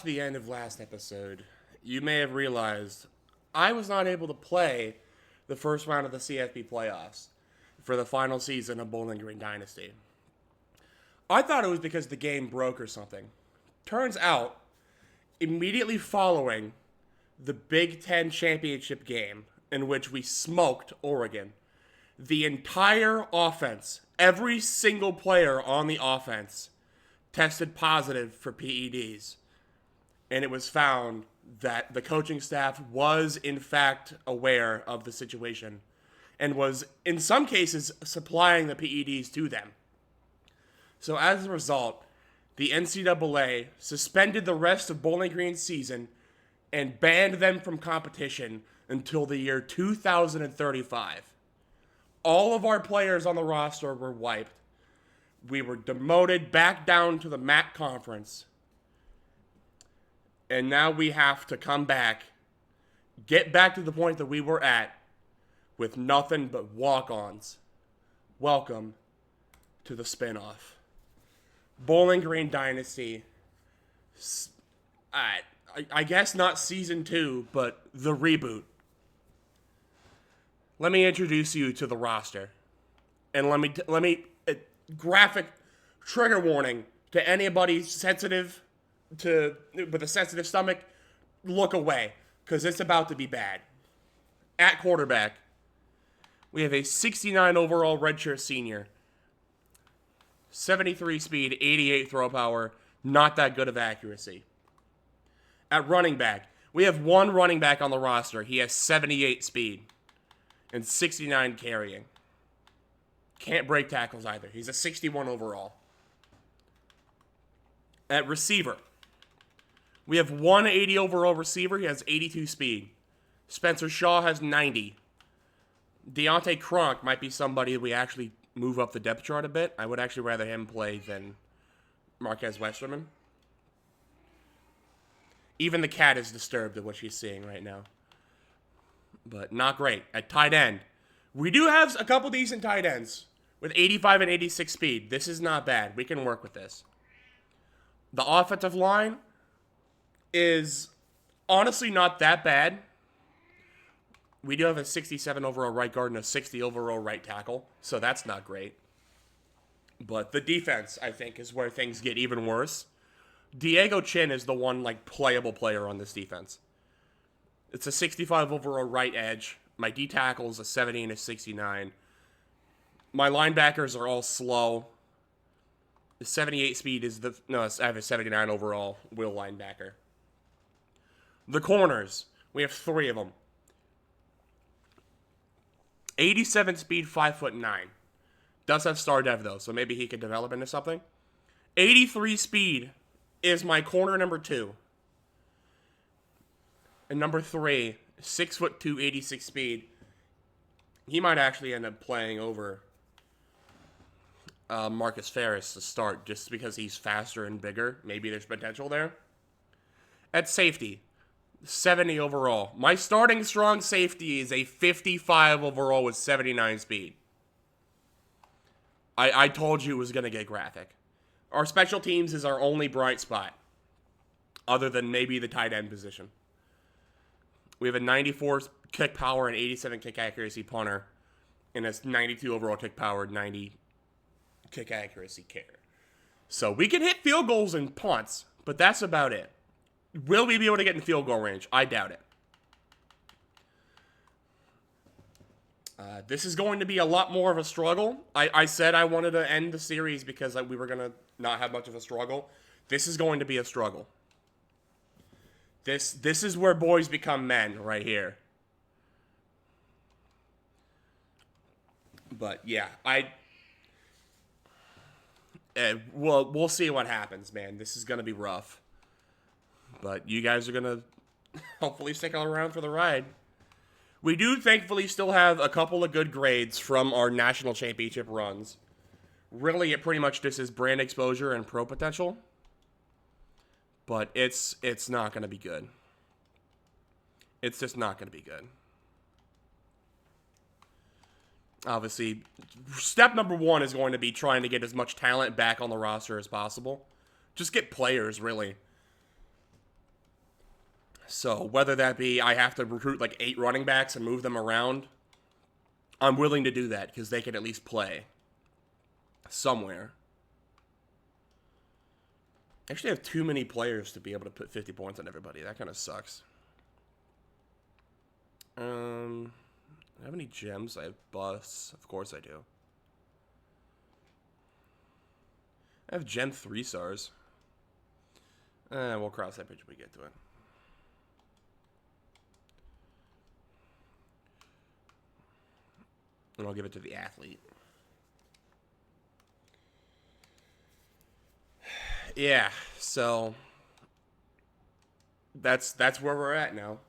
The end of last episode, you may have realized I was not able to play the first round of the CFP playoffs for the final season of Bowling Green Dynasty. I thought it was because the game broke or something. Turns out, immediately following the Big Ten championship game in which we smoked Oregon, the entire offense, every single player on the offense, tested positive for PEDs. And it was found that the coaching staff was, in fact, aware of the situation and was, in some cases, supplying the PEDs to them. So as a result, the NCAA suspended the rest of Bowling Green's season and banned them from competition until the year 2035. All of our players on the roster were wiped. We were demoted back down to the MAC conference. And now we have to come back, get back to the point that we were at, with nothing but walk-ons. Welcome to the spinoff. Bowling Green Dynasty. I guess not season 2, but the reboot. Let me introduce you to the roster. And let me graphic trigger warning to anybody sensitive with a sensitive stomach, look away, because it's about to be bad. At quarterback, we have a 69 overall redshirt senior, 73 speed, 88 throw power, not that good of accuracy. At running back, we have one running back on the roster. He has 78 speed and 69 carrying. Can't break tackles either. He's a 61 overall. At receiver, we have 180 overall receiver. He has 82 speed. Spencer Shaw has 90. Deontay Cronk might be somebody we actually move up the depth chart a bit. I would actually rather him play than Marquez Westerman. Even the cat is disturbed at what she's seeing right now. But not great. At tight end, we do have a couple decent tight ends with 85 and 86 speed. This is not bad. We can work with this. The offensive line is honestly not that bad. We do have a 67 overall right guard and a 60 overall right tackle, so that's not great. But the defense, I think, is where things get even worse. Diego Chin is the one, playable player on this defense. It's a 65 overall right edge. My D tackle is a 70 and a 69. My linebackers are all slow. The 78 speed is I have a 79 overall will linebacker. The corners, we have 3 of them. 87 speed, 5'9". Does have star dev though, so maybe he could develop into something. 83 speed is my corner number 2. And number 3, 6'2", 86 speed. He might actually end up playing over Marcus Ferris to start just because he's faster and bigger. Maybe there's potential there. At safety, 70 overall. My starting strong safety is a 55 overall with 79 speed. I told you it was going to get graphic. Our special teams is our only bright spot, other than maybe the tight end position. We have a 94 kick power and 87 kick accuracy punter, and a 92 overall kick power, 90 kick accuracy kicker. So we can hit field goals and punts, but that's about it. Will we be able to get in field goal range? I doubt it. This is going to be a lot more of a struggle. I said I wanted to end the series because we were going to not have much of a struggle. This is going to be a struggle. This is where boys become men right here. But yeah, we'll see what happens, man. This is going to be rough. But you guys are going to hopefully stick around for the ride. We do thankfully still have a couple of good grades from our national championship runs. Really, it pretty much just is brand exposure and pro potential. But it's not going to be good. It's just not going to be good. Obviously, step number 1 is going to be trying to get as much talent back on the roster as possible. Just get players, really. So whether that be I have to recruit like 8 running backs and move them around, I'm willing to do that because they can at least play somewhere. I actually have too many players to be able to put 50 points on everybody. That kind of sucks. I have any gems? I have buffs. Of course I do. I have gem 3 stars. We'll cross that bridge when we get to it. And I'll give it to the athlete. Yeah, so that's where we're at now.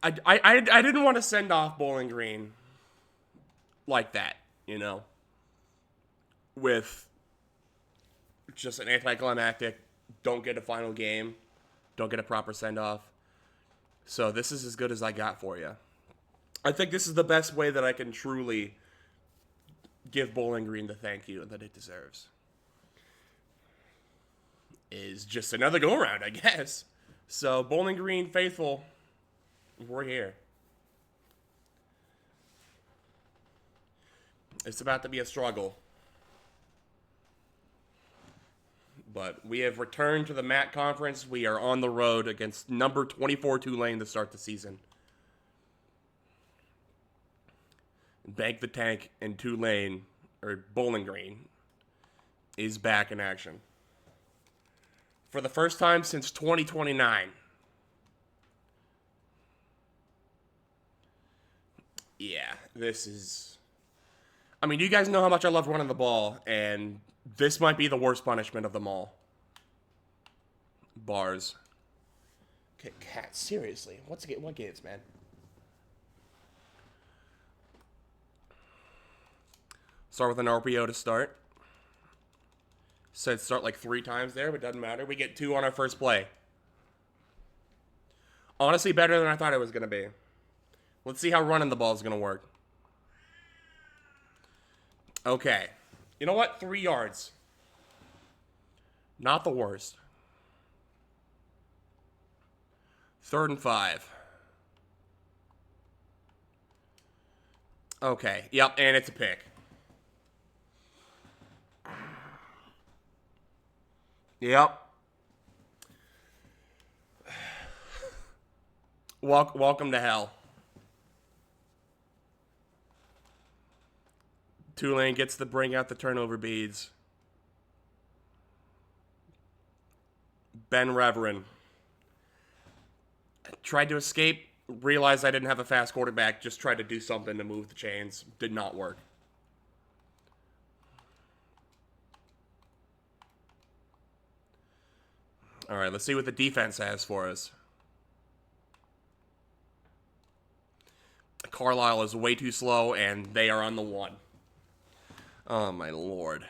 I didn't want to send off Bowling Green like that, you know, with just an anticlimactic, don't get a final game, don't get a proper send off. So this is as good as I got for you. I think this is the best way that I can truly give Bowling Green the thank you that it deserves. Is just another go around, I guess. So Bowling Green faithful, we're here. It's about to be a struggle. But we have returned to the MAC conference. We are on the road against number 24 Tulane to start the season. Bank the Tank and Tulane, or Bowling Green, is back in action. For the first time since 2029. Yeah, this is... I mean, you guys know how much I love running the ball, and this might be the worst punishment of them all. Bars. Okay, cat, seriously. What gives, man? Start with an RPO to start. Said start like 3 times there, but doesn't matter. We get 2 on our first play. Honestly, better than I thought it was going to be. Let's see how running the ball is going to work. Okay. You know what? 3 yards. Not the worst. 3rd and 5. Okay. Yep, and it's a pick. Yep. Welcome to hell. Tulane gets to bring out the turnover beads. Ben Reverend tried to escape, realized I didn't have a fast quarterback, just tried to do something to move the chains. Did not work. All right, let's see what the defense has for us. Carlisle is way too slow, and they are on the 1. Oh, my Lord.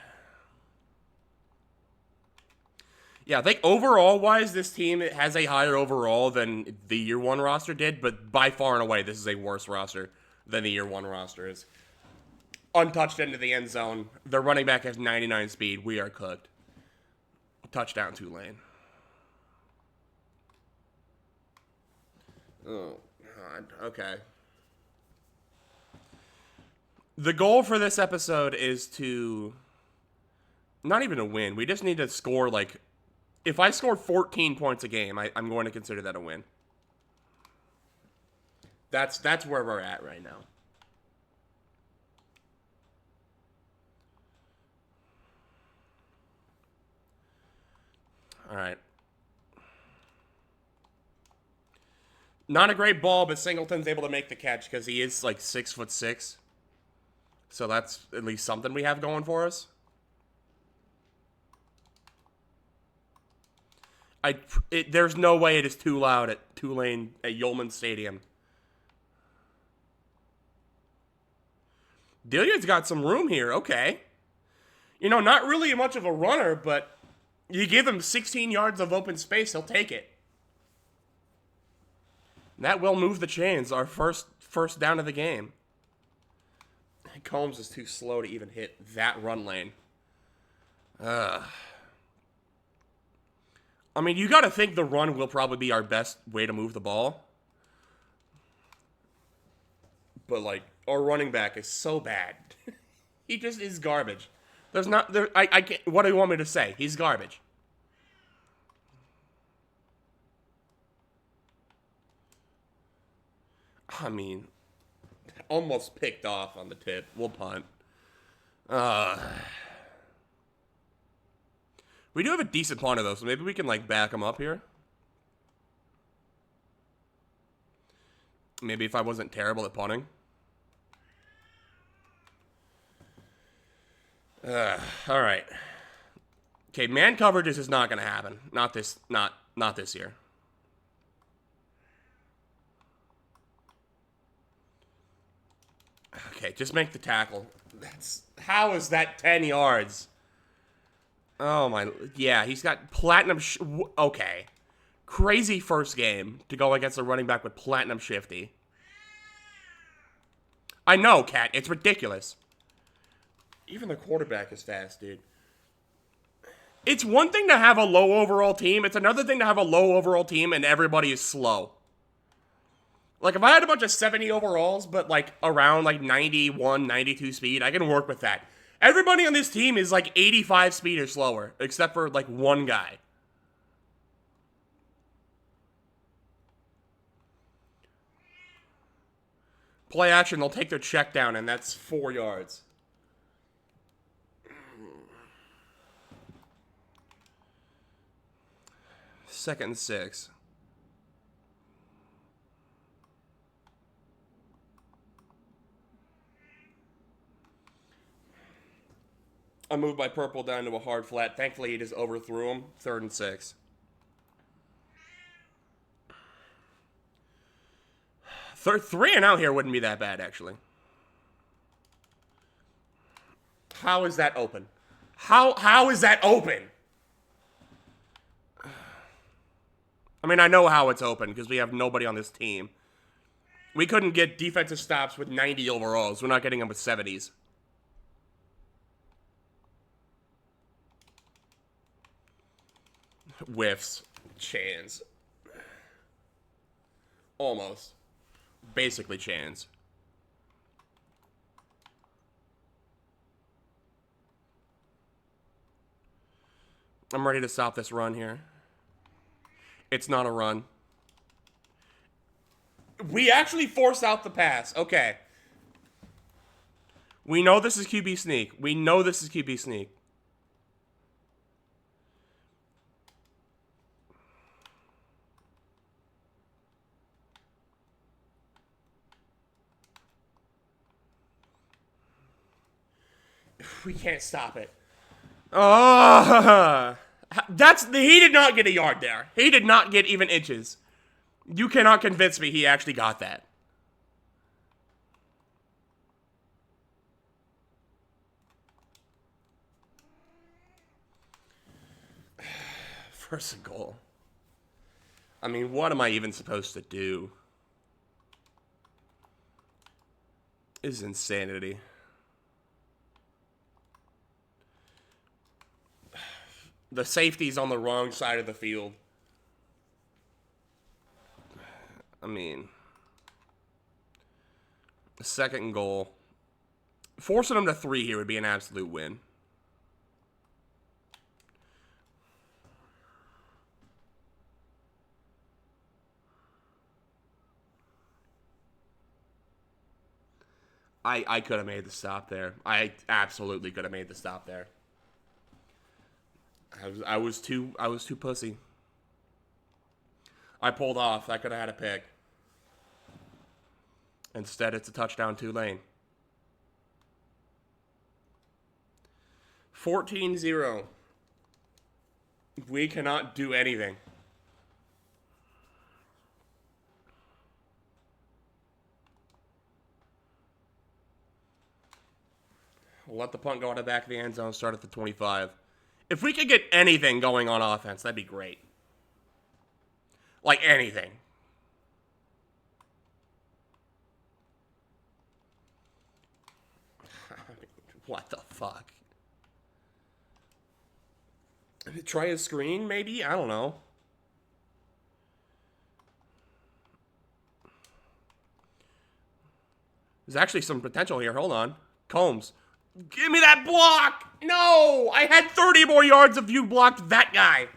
Yeah, I think overall-wise, this team has a higher overall than the Year 1 roster did, but by far and away, this is a worse roster than the Year 1 roster is. Untouched into the end zone. Their running back has 99 speed. We are cooked. Touchdown, Tulane. Oh, God. Okay. The goal for this episode is to... not even a win. We just need to score, like... if I score 14 points a game, I'm going to consider that a win. That's where we're at right now. All right. Not a great ball, but Singleton's able to make the catch because he is like 6'6". So that's at least something we have going for us. There's no way it is too loud at Tulane at Yeoman Stadium. Dilliard's got some room here. Okay. You know, not really much of a runner, but you give him 16 yards of open space, he'll take it. That will move the chains. Our first down of the game. Combs is too slow to even hit that run lane. I mean, you got to think the run will probably be our best way to move the ball. But, like, our running back is so bad. He just is garbage. There's not... I can't... What do you want me to say? He's garbage. I mean... Almost picked off on the tip. We'll punt. We do have a decent punter, though, so maybe we can, like, back him up here. Maybe if I wasn't terrible at punting. Alright. Okay, man coverage is just not going to happen. Not this year. Okay, just make the tackle. How is that 10 yards? Oh my, yeah, he's got platinum, okay. Crazy first game to go against a running back with platinum shifty. I know, Cat, it's ridiculous. Even the quarterback is fast, dude. It's one thing to have a low overall team, it's another thing to have a low overall team and everybody is slow. Like, if I had a bunch of 70 overalls, but, like, around, like, 91, 92 speed, I can work with that. Everybody on this team is, like, 85 speed or slower, except for, like, one guy. Play action, they'll take their check down, and that's 4 yards. Second and 6. I moved my purple down to a hard flat. Thankfully, he just overthrew him. 3rd and 6. Three and out here wouldn't be that bad, actually. How is that open? How is that open? I mean, I know how it's open because we have nobody on this team. We couldn't get defensive stops with 90 overalls. We're not getting them with 70s. Whiffs. Chance. Almost. Basically chance. I'm ready to stop this run here. It's not a run. We actually forced out the pass. Okay. We know this is QB sneak. We know this is QB sneak. We can't stop it. Oh, he did not get a yard there. He did not get even inches. You cannot convince me he actually got that. First and goal. I mean, what am I even supposed to do? This is insanity. The safety's on the wrong side of the field. I mean, 2nd and goal. Forcing them to 3 here would be an absolute win. I could have made the stop there. I absolutely could have made the stop there. I was too pussy. I pulled off. I could have had a pick. Instead, it's a touchdown Tulane. 14-0. We cannot do anything. We'll let the punt go to the back of the end zone, start at the 25. If we could get anything going on offense, that'd be great. Like anything. What the fuck? Try a screen, maybe? I don't know. There's actually some potential here. Hold on. Combs. Give me that block! No! I had 30 more yards if you blocked that guy.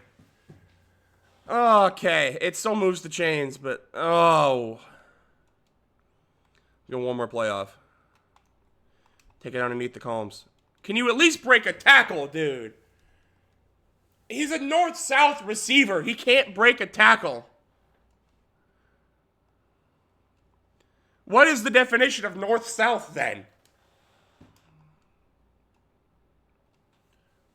Okay. It still moves the chains, but... Oh. Go one more playoff. Take it underneath the Combs. Can you at least break a tackle, dude? He's a north-south receiver. He can't break a tackle. What is the definition of north-south, then?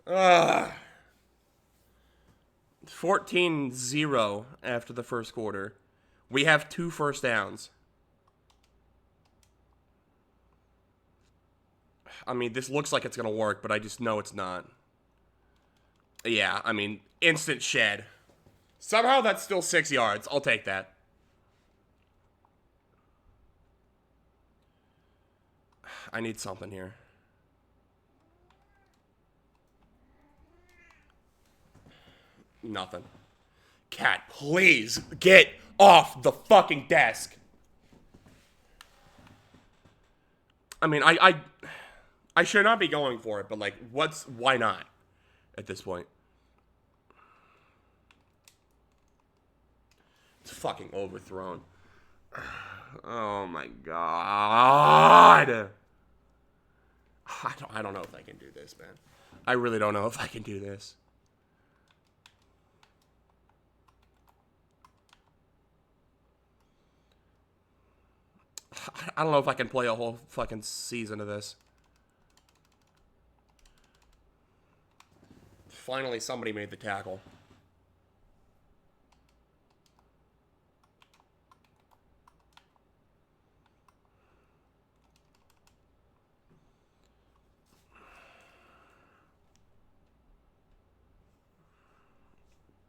14-0 after the first quarter. We have 2 first downs. I mean, this looks like it's going to work, but I just know it's not. Yeah, I mean, instant shed. Somehow that's still 6 yards. I'll take that. I need something here. Nothing. Cat, please get off the fucking desk. I mean, I should not be going for it, but like, why not at this point? It's fucking overthrown. Oh my god. I don't know if I can do this, man. I really don't know if I can do this. I don't know if I can play a whole fucking season of this. Finally, somebody made the tackle.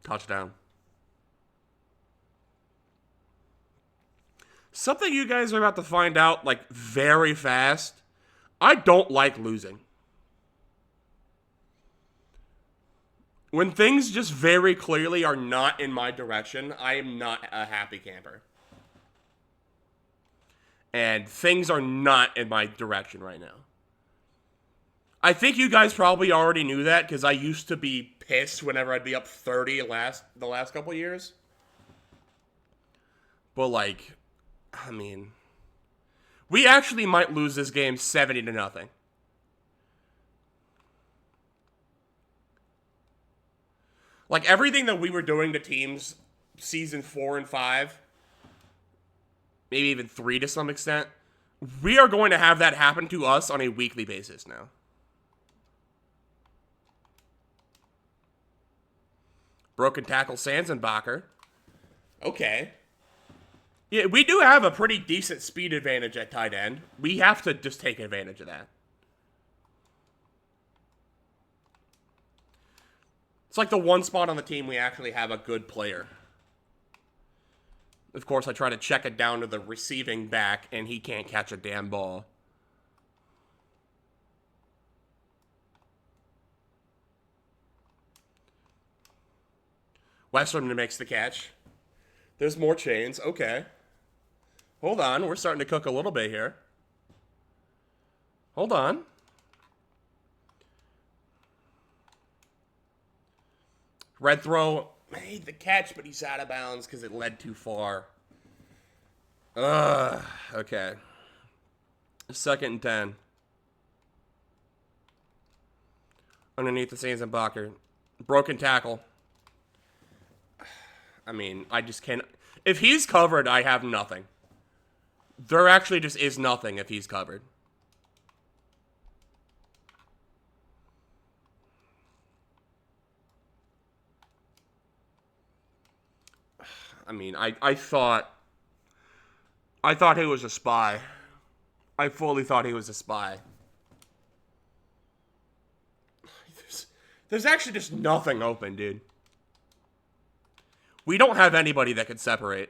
Touchdown. Something you guys are about to find out, like, very fast. I don't like losing. When things just very clearly are not in my direction, I am not a happy camper. And things are not in my direction right now. I think you guys probably already knew that, because I used to be pissed whenever I'd be up 30 the last couple years. But, like, I mean, we actually might lose this game 70-0. Like, everything that we were doing to teams season 4 and 5, maybe even 3 to some extent, we are going to have that happen to us on a weekly basis now. Broken tackle, Sanzenbacher. Okay. Yeah, we do have a pretty decent speed advantage at tight end. We have to just take advantage of that. It's like the one spot on the team we actually have a good player. Of course, I try to check it down to the receiving back, and he can't catch a damn ball. Western makes the catch. There's more chains. Okay. Hold on. We're starting to cook a little bit here. Hold on. Red throw made the catch, but he's out of bounds because it led too far. Okay. 2nd and 10. Underneath the Sanzenbacher. Broken tackle. I mean, I just can't. If he's covered, I have nothing. There actually just is nothing if he's covered. I mean, I thought he was a spy. I fully thought he was a spy. There's actually just nothing open, dude. We don't have anybody that could separate.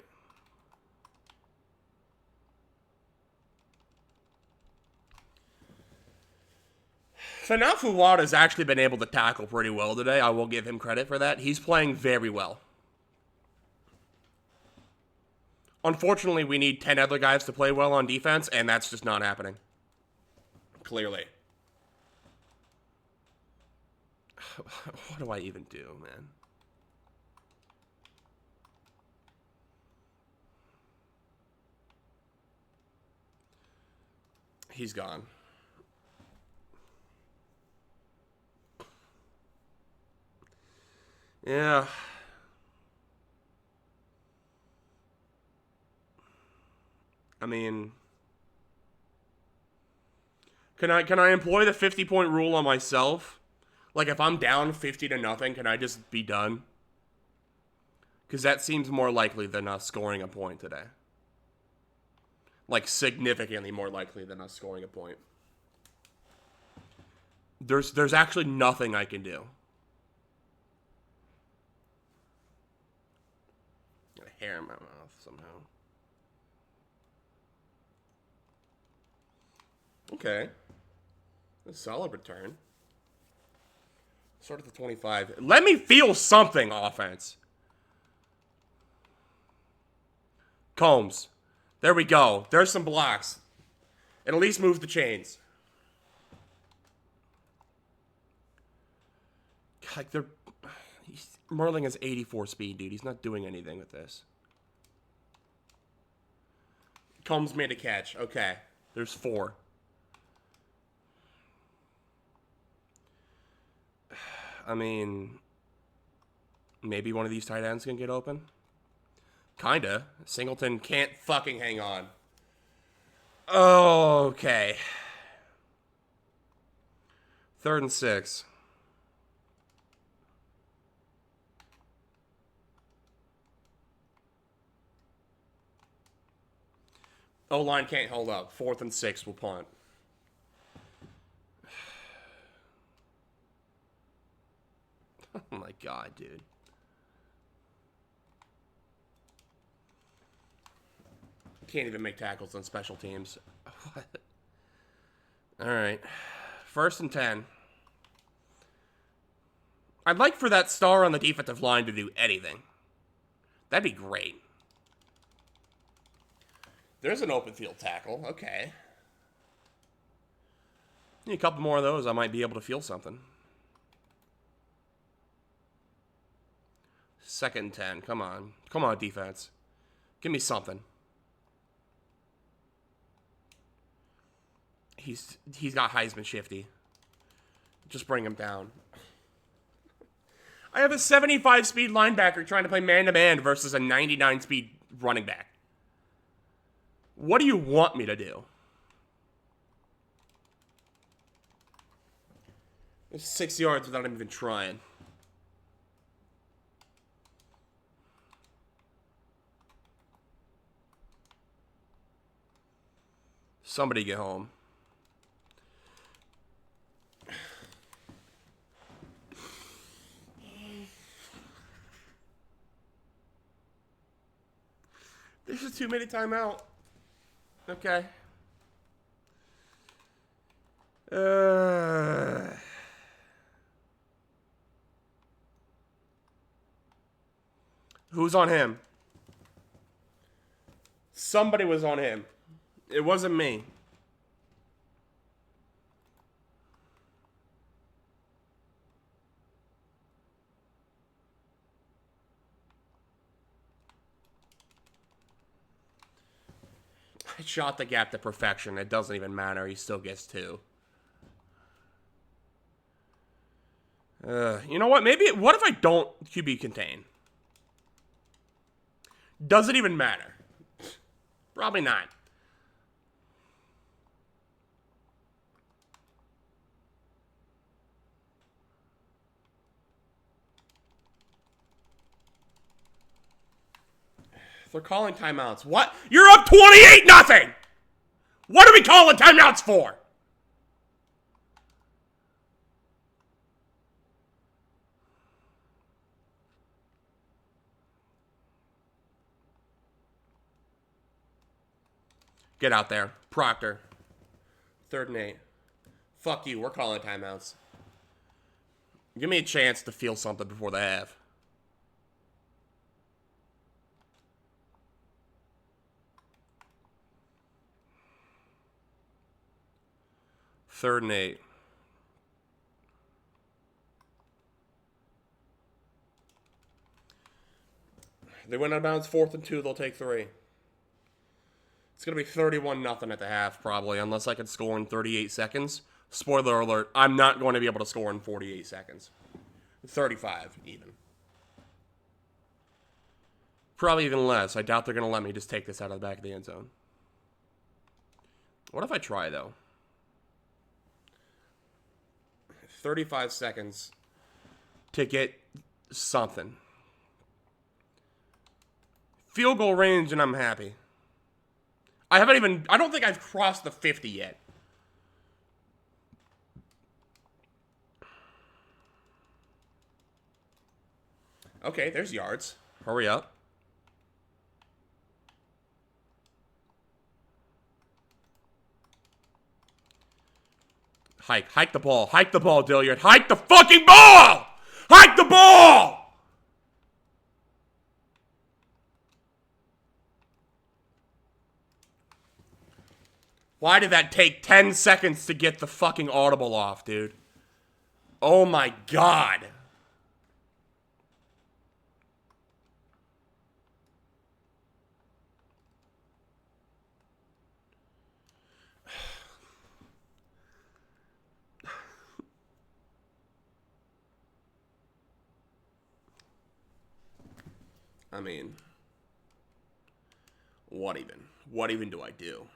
Fanafu has actually been able to tackle pretty well today. I will give him credit for that. He's playing very well. Unfortunately, we need 10 other guys to play well on defense, and that's just not happening. Clearly. What do I even do, man? He's gone. Yeah. I mean, can I employ the 50-point rule on myself? Like, if I'm down 50-0, can I just be done? Because that seems more likely than us scoring a point today. Like, significantly more likely than us scoring a point. There's actually nothing I can do. Got a hair in my mouth somehow. Okay. A solid return. Start at the 25. Let me feel something, offense. Combs. There we go. There's some blocks. It at least moves the chains. Like, Merling has 84 speed, dude. He's not doing anything with this. Combs made a catch. Okay. There's 4. I mean, maybe one of these tight ends can get open. Kinda. Singleton can't fucking hang on. Okay. 3rd and 6. O-line can't hold up. 4th and 6 will punt. Oh my god, dude. Can't even make tackles on special teams. What? Alright. 1st and 10. I'd like for that star on the defensive line to do anything. That'd be great. There's an open field tackle. Okay. Need a couple more of those, I might be able to feel something. 2nd and 10. Come on. Come on, defense. Give me something. He's got Heisman shifty. Just bring him down. I have a 75 speed linebacker trying to play man-to-man versus a 99 speed running back. What do you want me to do? It's 6 yards without him even trying. Somebody get home. This is too many timeout. Okay. Who's on him? Somebody was on him. It wasn't me. I shot the gap to perfection. It doesn't even matter. He still gets 2. You know what? What if I don't QB contain? Does it even matter? Probably not. They're calling timeouts. What? You're up 28-0! What are we calling timeouts for? Get out there. Proctor. 3rd and 8. Fuck you. We're calling timeouts. Give me a chance to feel something before the half. 3rd and 8. They went out of bounds 4th and 2. They'll take 3. It's going to be 31-0 at the half, probably, unless I can score in 38 seconds. Spoiler alert, I'm not going to be able to score in 48 seconds. 35, even. Probably even less. I doubt they're going to let me just take this out of the back of the end zone. What if I try, though? 35 seconds to get something. Field goal range, and I'm happy. I don't think I've crossed the 50 yet. Okay, there's yards. Hurry up. Hike the ball. Hike the ball, Dilliard. Hike the fucking ball! Hike the ball! Why did that take 10 seconds to get the fucking audible off, dude? Oh my god. I mean, what even? What even do I do?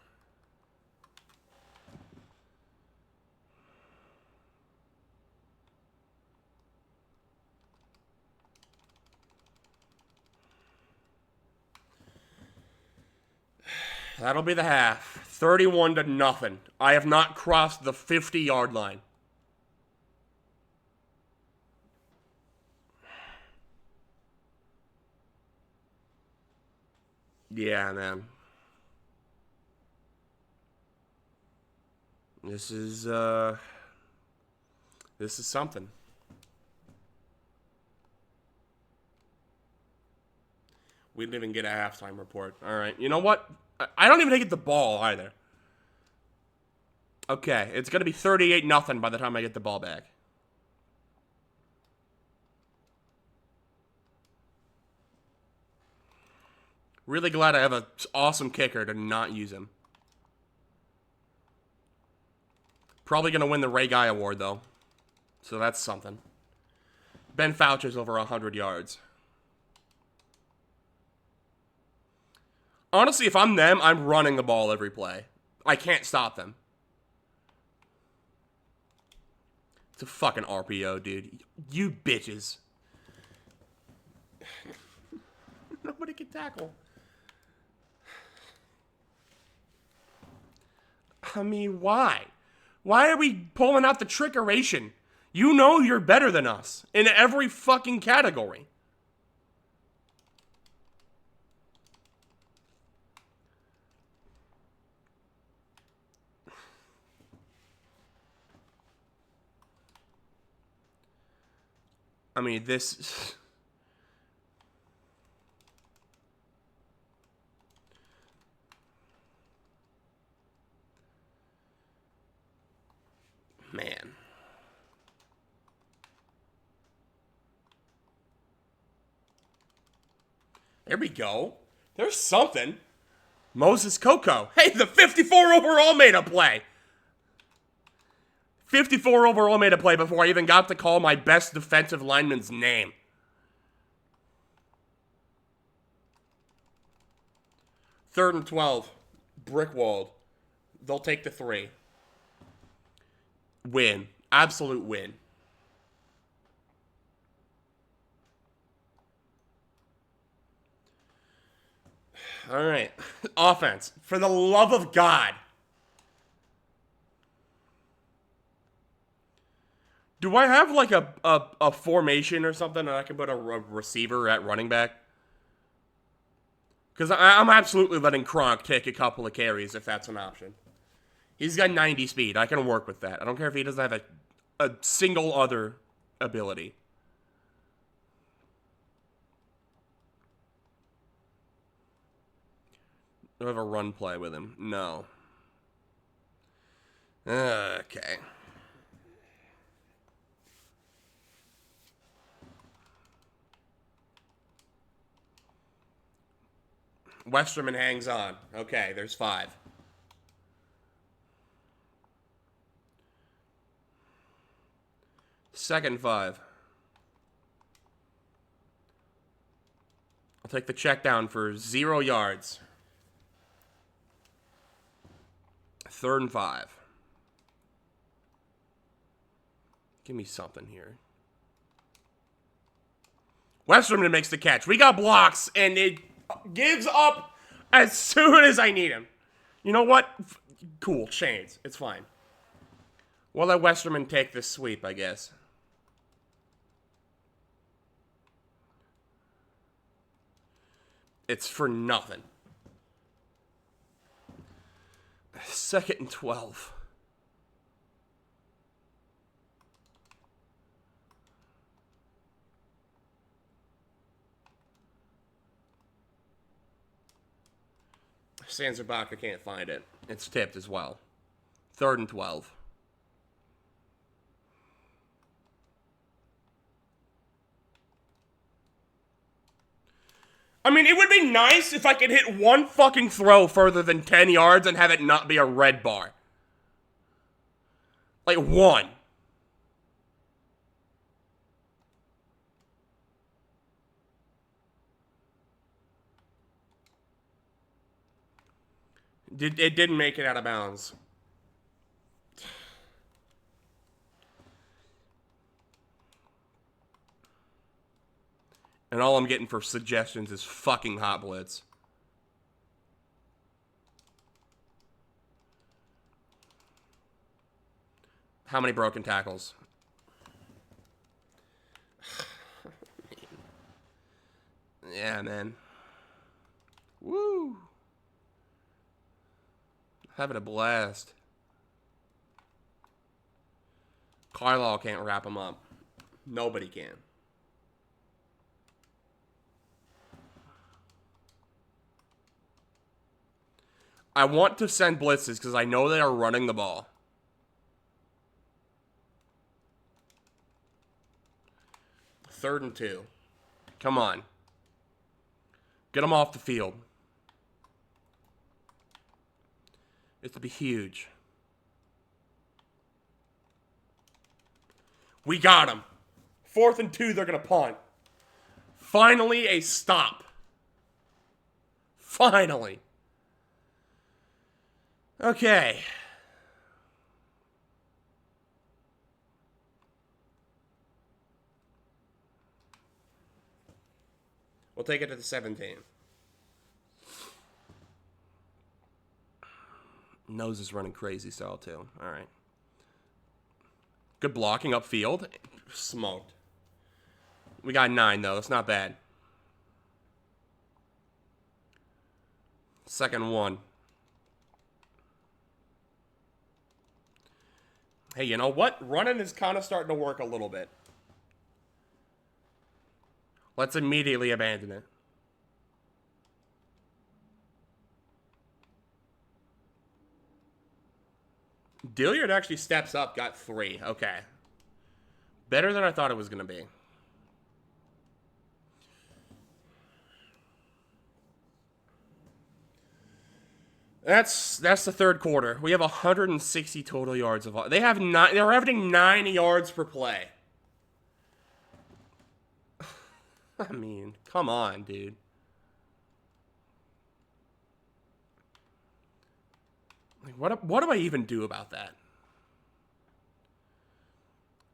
That'll be the half. 31-0. I have not crossed the 50-yard line. Yeah, man. This is something. We didn't even get a halftime report. All right. You know what? I don't even get the ball either. Okay, it's going to be 38-0 by the time I get the ball back. Really glad I have an awesome kicker to not use him. Probably going to win the Ray Guy Award, though. So that's something. Ben Foucher's over 100 yards. Honestly, if I'm them, I'm running the ball every play. I can't stop them. It's a fucking RPO, dude. You bitches. Nobody can tackle. I mean, why? Why are we pulling out the trickeration? You know you're better than us in every fucking category. I mean, this... Man. There we go. There's something. Moses Coco. Hey, the 54 overall made a play. 54 overall made a play before I even got to call my best defensive lineman's name. Third and 12. Brickwalled. They'll take the 3. Win. Absolute win. All right. Offense. For the love of God. Do I have like a formation or something that I can put a receiver at running back? Because I'm absolutely letting Kronk take a couple of carries if that's an option. He's got 90 speed. I can work with that. I don't care if he doesn't have a single other ability. Do I have a run play with him? No. Okay. Westerman hangs on. Okay, there's 5. Second 5. I'll take the check down for 0 yards. Third and 5. Give me something here. Westerman makes the catch. We got blocks, and it gives up as soon as I need him. You know what? Cool, chains. It's fine. We'll let Westerman take this sweep, I guess. It's for nothing. Second and 12. Sanzabaka can't find it. It's tipped as well. Third and 12. I mean, it would be nice if I could hit one fucking throw further than 10 yards and have it not be a red bar. Like, one. It didn't make it out of bounds. And all I'm getting for suggestions is fucking hot blitz. How many broken tackles? Yeah, man. Woo. Having a blast. Carlisle can't wrap him up. Nobody can. I want to send blitzes because I know they are running the ball. Third and 2. Come on. Get them off the field. It's to be huge. We got him. 4th and 2, they're going to punt. Finally, a stop. Finally. Okay. We'll take it to the 17. Nose is running crazy style too. All right. Good blocking upfield. Smoked. We got 9 though. That's not bad. Second 1. Hey, you know what? Running is kind of starting to work a little bit. Let's immediately abandon it. Dilliard actually steps up, got 3. Okay. Better than I thought it was going to be. That's the third quarter. We have 160 total yards of. They have 9. They're averaging 9 yards per play. I mean, come on, dude. Like, what do I even do about that?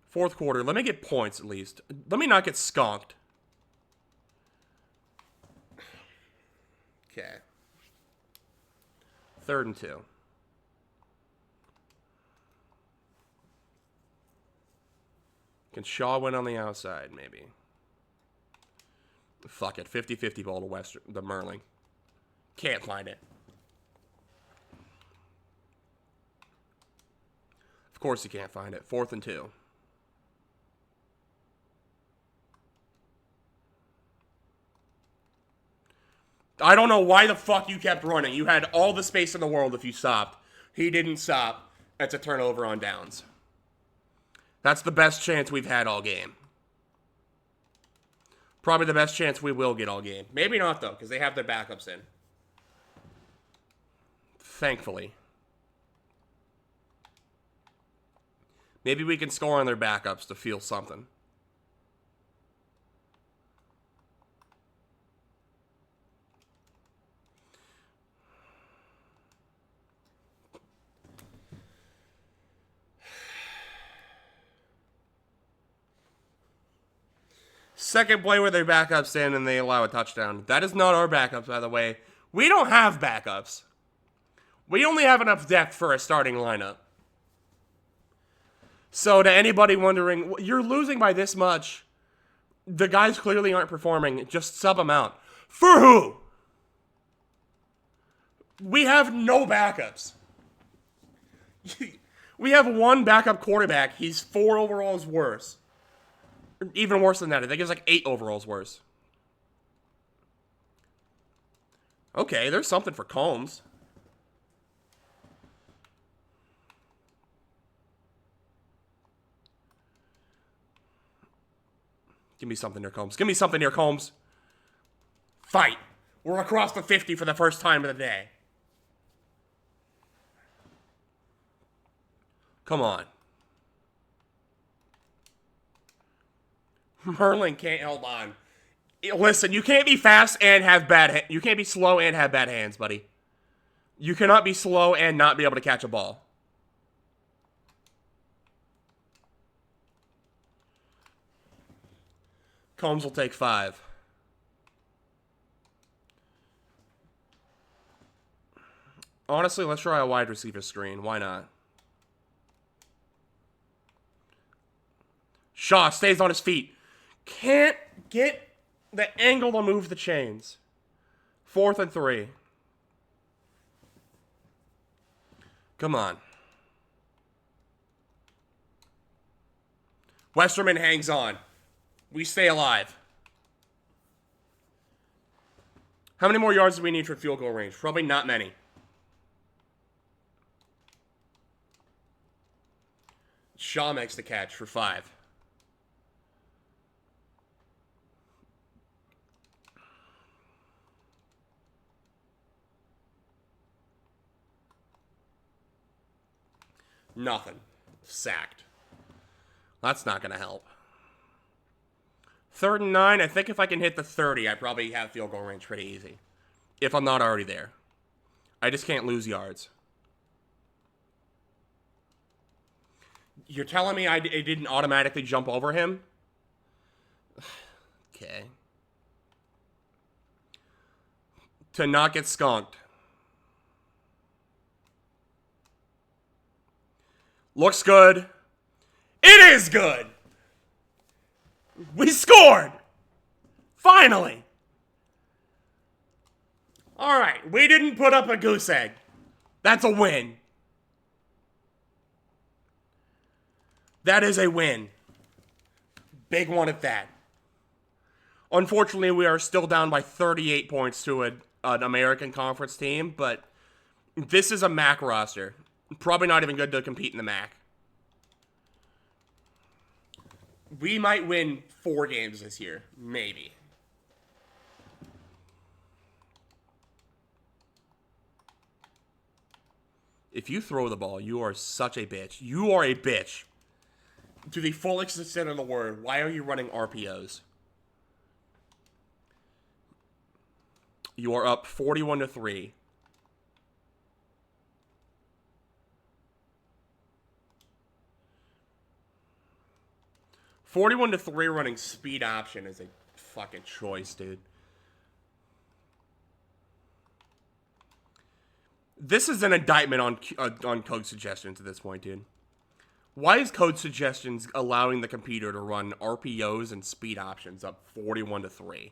Fourth quarter. Let me get points at least. Let me not get skunked. Okay. Third and 2. Can Shaw win on the outside, maybe? Fuck it. 50-50 ball to the Merling. Can't find it. Of course you can't find it. 4th and 2. I don't know why the fuck you kept running. You had all the space in the world if you stopped. He didn't stop. It's a turnover on downs. That's the best chance we've had all game. Probably the best chance we will get all game. Maybe not, though, because they have their backups in. Thankfully. Maybe we can score on their backups to feel something. Second play where their backups in and they allow a touchdown. That is not our backups, by the way. We don't have backups. We only have enough depth for a starting lineup. So to anybody wondering, you're losing by this much. The guys clearly aren't performing. Just sub them out. For who? We have no backups. We have one backup quarterback. He's 4 overalls worse. Even worse than that. I think it's like 8 overalls worse. Okay, there's something for Combs. Give me something near Combs. Give me something near Combs. Fight. We're across the 50 for the first time of the day. Come on. Merlin can't hold on. Listen, you can't be fast and have bad you can't be slow and have bad hands, buddy. You cannot be slow and not be able to catch a ball. Combs will take 5. Honestly, let's try a wide receiver screen. Why not? Shaw stays on his feet. Can't get the angle to move the chains. 4th and 3. Come on. Westerman hangs on. We stay alive. How many more yards do we need for field goal range? Probably not many. Shaw makes the catch for 5. Nothing. Sacked. That's not going to help. 3rd and 9. I think if I can hit the 30, I probably have field goal range pretty easy. If I'm not already there. I just can't lose yards. You're telling me it didn't automatically jump over him? Okay. To not get skunked. Looks good. It is good! We scored! Finally! Alright, we didn't put up a goose egg. That's a win. That is a win. Big one at that. Unfortunately, we are still down by 38 points to an American Conference team, but this is a MAC roster. Probably not even good to compete in the MAC. We might win 4 games this year. Maybe. If you throw the ball, you are such a bitch. You are a bitch. To the full extent of the word, why are you running RPOs? You are up 41-3. (41-3) running speed option is a fucking choice, dude. This is an indictment on code suggestions at this point, dude. Why is code suggestions allowing the computer to run RPOs and speed options up 41-3?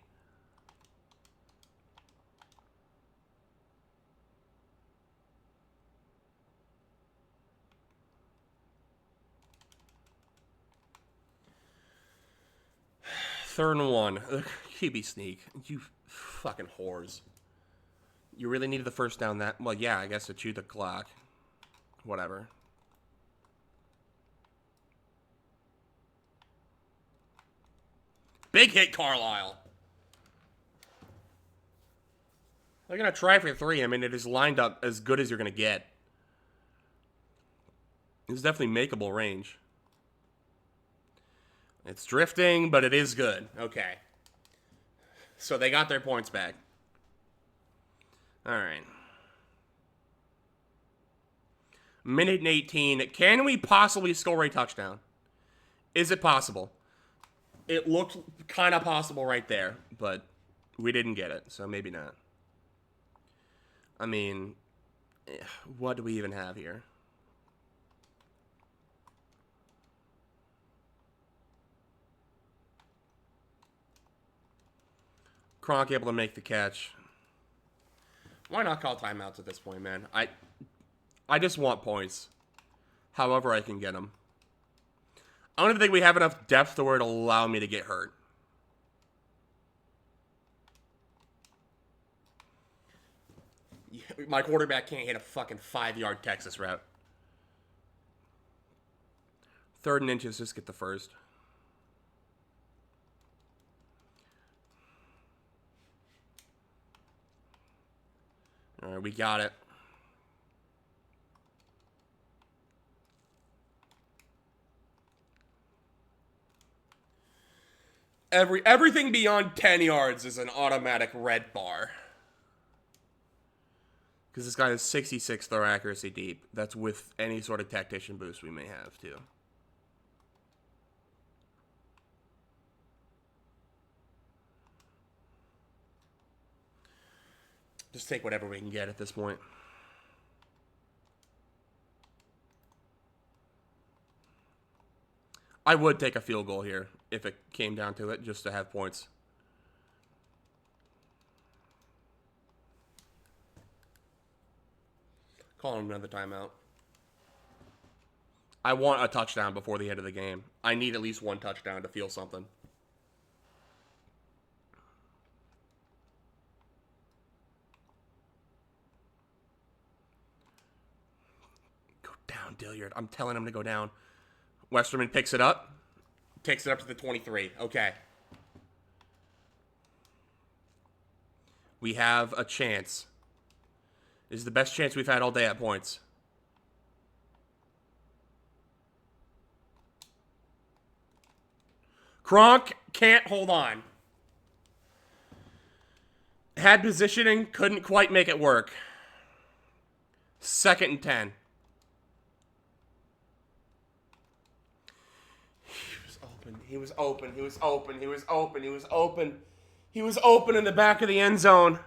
Third and 1. QB sneak. You fucking whores. You really needed the first down that... Well, yeah, I guess to chew the clock. Whatever. Big hit, Carlisle. They're going to try for 3. I mean, it is lined up as good as you're going to get. It's definitely makeable range. It's drifting, but it is good. Okay. So they got their points back. All right. Minute and 18. Can we possibly score a touchdown? Is it possible? It looked kind of possible right there, but we didn't get it, so maybe not. I mean, what do we even have here? Kronk able to make the catch. Why not call timeouts at this point, man? I just want points. However I can get them. I don't even think we have enough depth to where it'll allow me to get hurt. My quarterback can't hit a fucking 5-yard Texas route. 3rd and inches, just get the first. All right, we got it. Everything beyond 10 yards is an automatic red bar. Because this guy has 66 throw accuracy deep. That's with any sort of tactician boost we may have, too. Just take whatever we can get at this point. I would take a field goal here if it came down to it, just to have points. Call him another timeout. I want a touchdown before the end of the game. I need at least one touchdown to feel something. Go down, Dilliard. I'm telling him to go down. Westerman picks it up. Takes it up to the 23. Okay. We have a chance. This is the best chance we've had all day at points. Kronk can't hold on. Had positioning, couldn't quite make it work. 2nd and 10. He was open. He was open. He was open. He was open. He was open in the back of the end zone.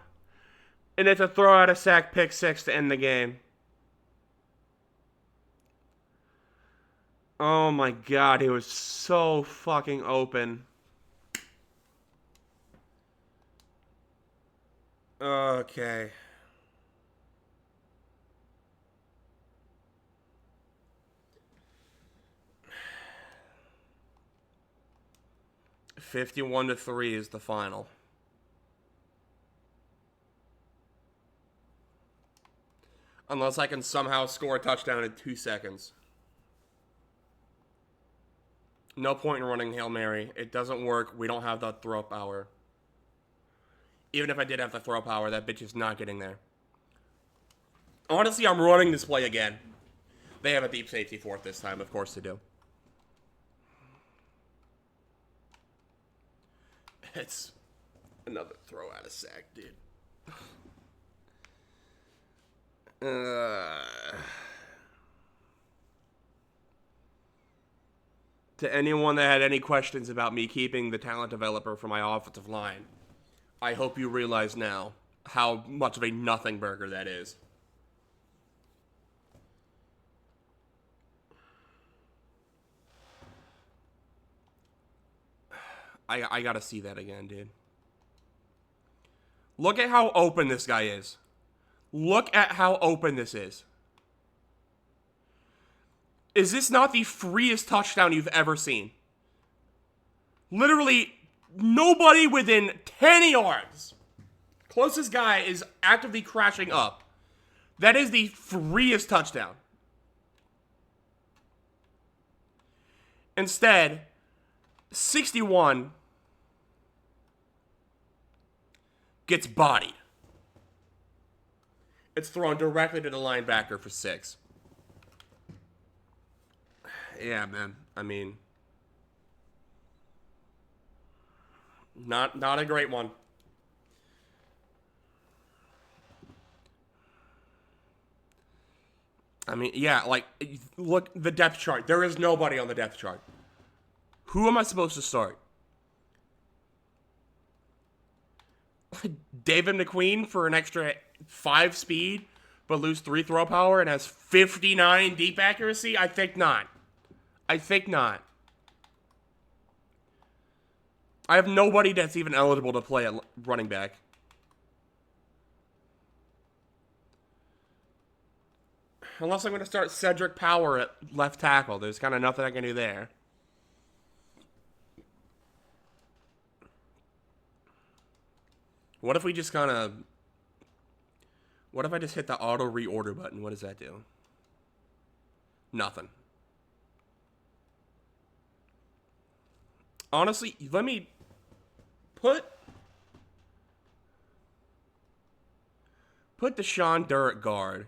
And it's a throw out a sack pick 6 to end the game. Oh my god, he was so fucking open. Okay. $51-3 is the final. Unless I can somehow score a touchdown in 2 seconds. No point in running Hail Mary. It doesn't work. We don't have the throw power. Even if I did have the throw power, that bitch is not getting there. Honestly, I'm running this play again. They have a deep safety for it this time. Of course they do. It's another throw out of sack, dude. To anyone that had any questions about me keeping the talent developer for my offensive line, I hope you realize now how much of a nothing burger that is. I gotta see that again, dude. Look at how open this guy is. Look at how open this is. Is this not the freest touchdown you've ever seen? Literally, nobody within 10 yards. Closest guy is actively crashing up. That is the freest touchdown. Instead, 61 gets bodied. It's thrown directly to the linebacker for 6. Yeah, man. I mean, not a great one. I mean, yeah, like, look, the depth chart. There is nobody on the depth chart. Who am I supposed to start? David McQueen for an extra 5 speed, but lose 3 throw power and has 59 deep accuracy? I think not. I think not. I have nobody that's even eligible to play at running back. Unless I'm going to start Cedric Power at left tackle. There's kind of nothing I can do there. What if we just kind of... What if I just hit the auto reorder button? What does that do? Nothing. Honestly, let me put Deshaun Durrett guard.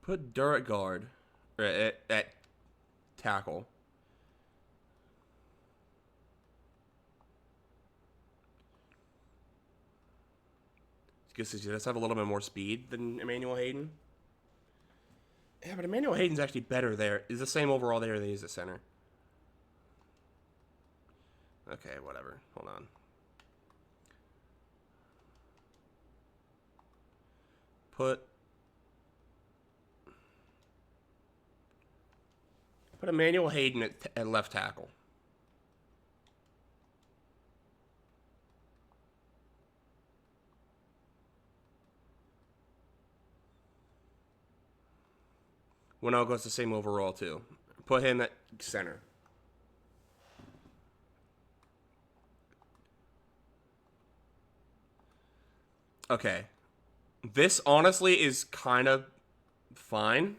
Put Durrett guard at tackle. Does he just have a little bit more speed than Emmanuel Hayden? Yeah, but Emmanuel Hayden's actually better there. He's the same overall there than he's at center. Okay, whatever. Hold on. Put Emmanuel Hayden at left tackle. Winnow goes the same overall, too. Put him at center. Okay. This, honestly, is kind of fine.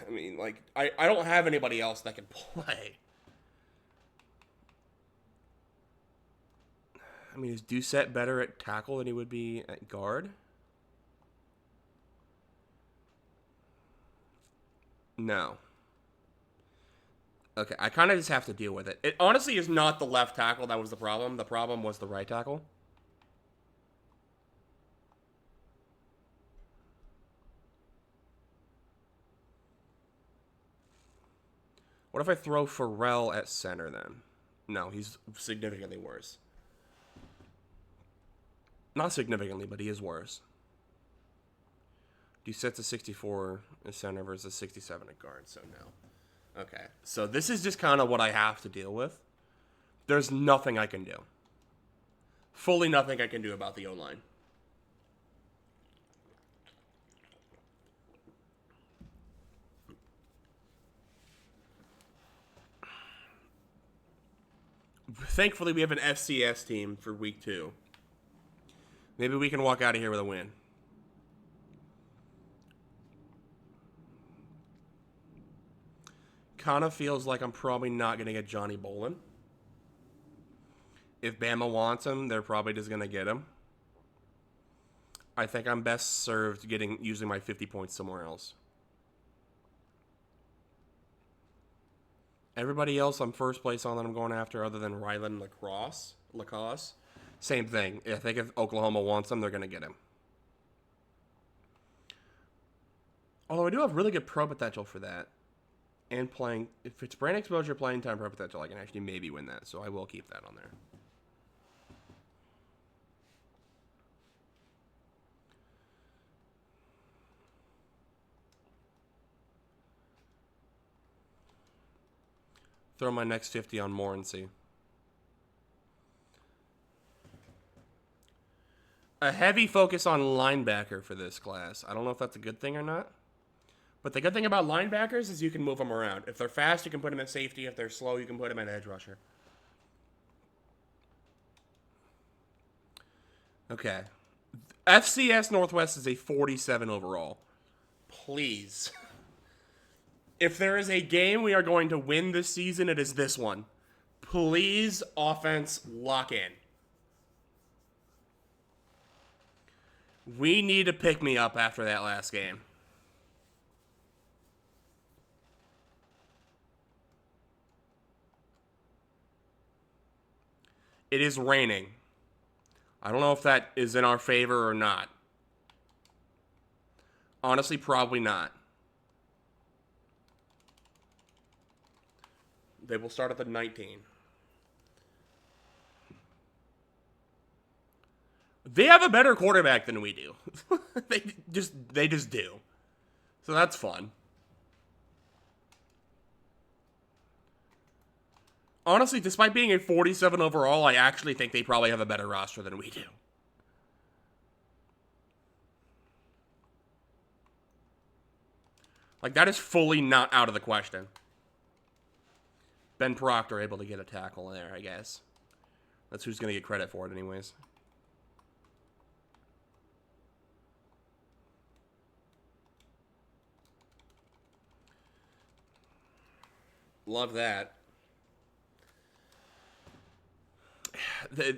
I mean, like, I don't have anybody else that can play. I mean, is Doucette better at tackle than he would be at guard? No. Okay, I kind of just have to deal with it. It honestly is not the left tackle that was the problem. The problem was the right tackle. What if I throw Pharrell at center then? No, he's significantly worse. Not significantly, but he is worse. Doucette's a 64 at center versus 67 at guard, so no. Okay, so this is just kind of what I have to deal with. There's nothing I can do. Fully nothing I can do about the O-line. Thankfully, we have an FCS team for week 2. Maybe we can walk out of here with a win. Kind of feels like I'm probably not going to get Johnny Bolin. If Bama wants him, they're probably just going to get him. I think I'm best served using my 50 points somewhere else. Everybody else I'm first place on that I'm going after other than Rylan Lacoste. Same thing. I think if Oklahoma wants him, they're going to get him. Although I do have really good pro potential for that. And playing, if it's brain exposure, playing time pro potential, I can actually maybe win that. So I will keep that on there. Throw my next 50 on more and see. A heavy focus on linebacker for this class. I don't know if that's a good thing or not. But the good thing about linebackers is you can move them around. If they're fast, you can put them at safety. If they're slow, you can put them at edge rusher. Okay. FCS Northwest is a 47 overall. Please. If there is a game we are going to win this season, it is this one. Please, offense, lock in. We need to pick me up after that last game. It is raining. I don't know if that is in our favor or not. Honestly, probably not. They will start at the 19. They have a better quarterback than we do. they just do. So that's fun. Honestly, despite being a 47 overall, I actually think they probably have a better roster than we do. Like, that is fully not out of the question. Ben Proctor able to get a tackle there, I guess. That's who's going to get credit for it anyways. Love that.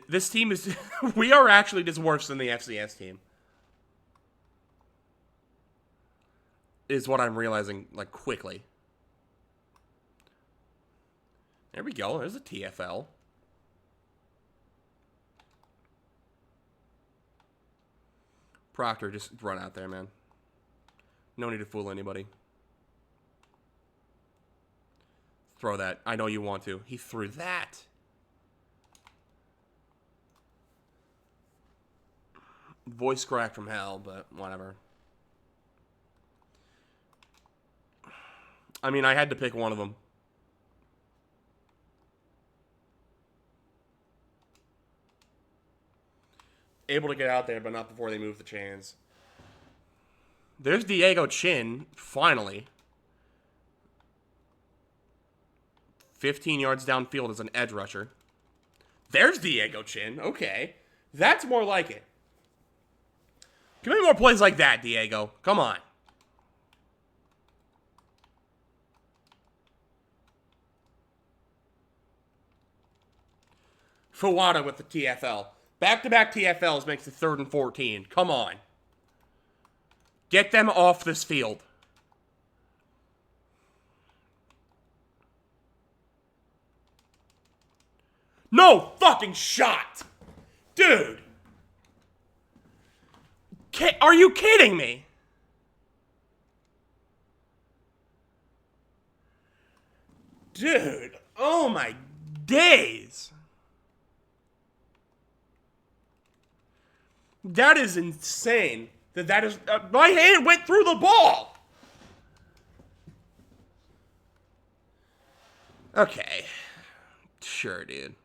This team is... we are actually just worse than the FCS team. Is what I'm realizing, like, quickly. There we go. There's a TFL. Proctor, just run out there, man. No need to fool anybody. Throw that. I know you want to. He threw that. Voice crack from hell, but whatever. I mean, I had to pick one of them. Able to get out there, but not before they move the chains. There's Diego Chin, finally. 15 yards downfield as an edge rusher. There's Diego Chin. Okay. That's more like it. Give me more plays like that, Diego. Come on. Fawada with the TFL. Back-to-back TFLs makes it 3rd and 14. Come on. Get them off this field. No fucking shot! Dude! Are you kidding me? Dude, oh my days. That is insane. That is... my hand went through the ball! Okay. Sure, dude.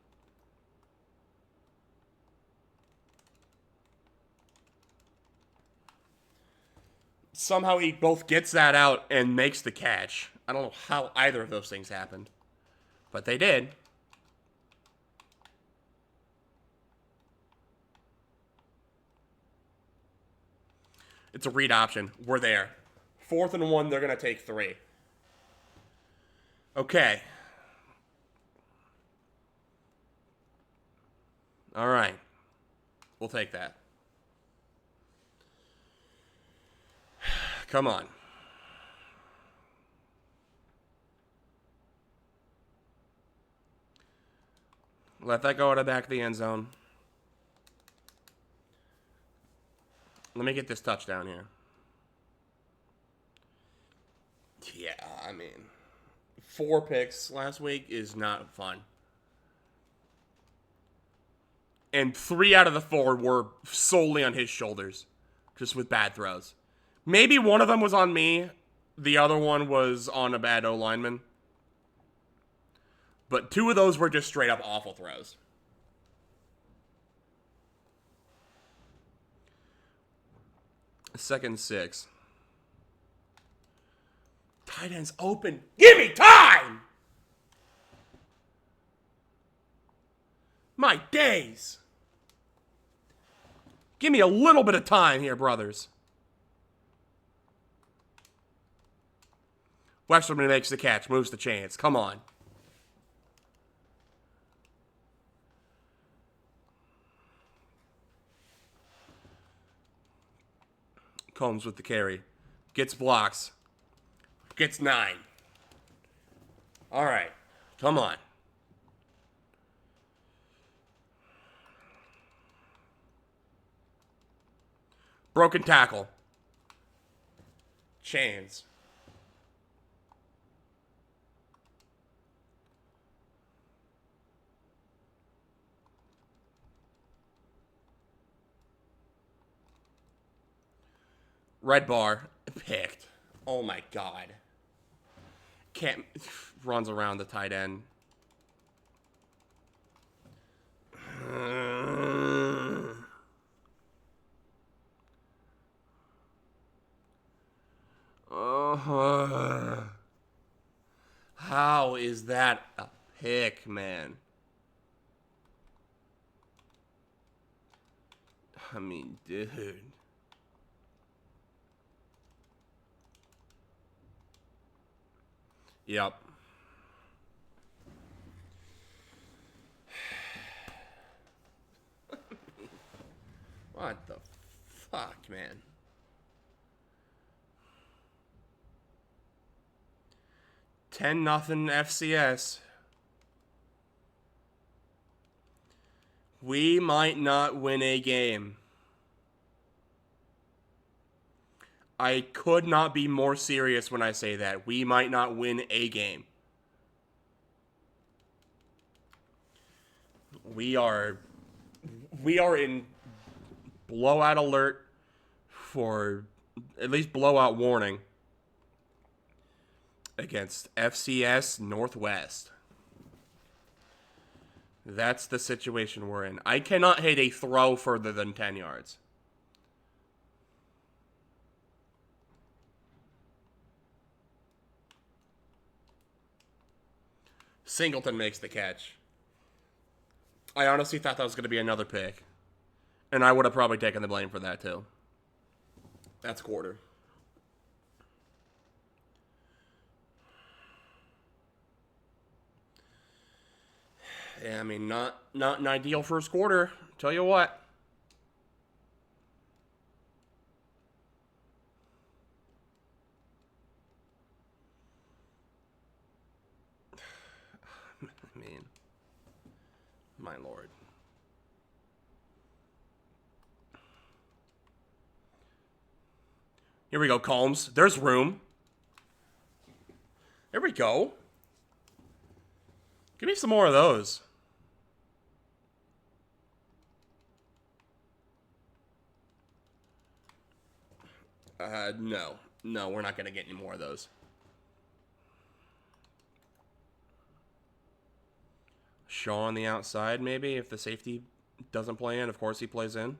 Somehow he both gets that out and makes the catch. I don't know how either of those things happened. But they did. It's a read option. We're there. 4th and 1, they're going to take 3. Okay. All right. We'll take that. Come on. Let that go out of the back of the end zone. Let me get this touchdown here. Yeah, I mean, 4 picks last week is not fun. And 3 out of the 4 were solely on his shoulders, just with bad throws. Maybe one of them was on me. The other one was on a bad O-lineman. But 2 of those were just straight up awful throws. Second 6. Tight end's open. Give me time! My days. Give me a little bit of time here, brothers. Westerman makes the catch, moves the chains. Come on. Combs with the carry. Gets blocks. Gets 9. All right. Come on. Broken tackle. Chains. Red bar. Picked. Oh my god. Can't. Runs around the tight end. How is that a pick, man? I mean, dude. Yep. What the fuck, man? $10-0 FCS. We might not win a game. I could not be more serious when I say that. We might not win a game. We are in blowout alert for at least blowout warning against FCS Northwest. That's the situation we're in. I cannot hit a throw further than 10 yards. Singleton makes the catch. I honestly thought that was going to be another pick. And I would have probably taken the blame for that too. That's quarter. Yeah, I mean, not an ideal first quarter. Tell you what. I mean, my lord. Here we go, Combs. There's room. There we go. Give me some more of those. No. No, we're not going to get any more of those. Shaw on the outside, maybe, if the safety doesn't play in. Of course he plays in.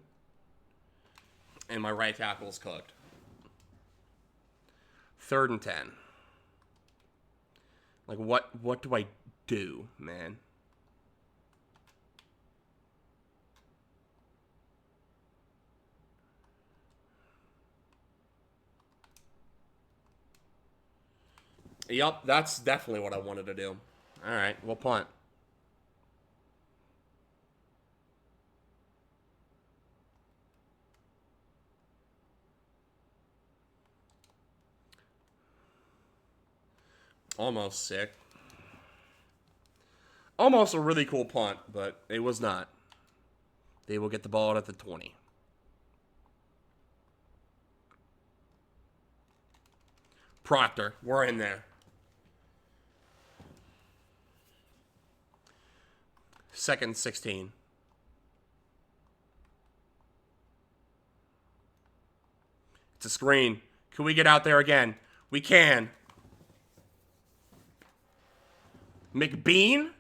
And my right tackle's cooked. 3rd and 10. Like, what do I do, man? Yup, that's definitely what I wanted to do. All right, we'll punt. Almost sick. Almost a really cool punt, but it was not. They will get the ball at the 20. Proctor, we're in there. 2nd 16. It's a screen. Can we get out there again? We can. McBean?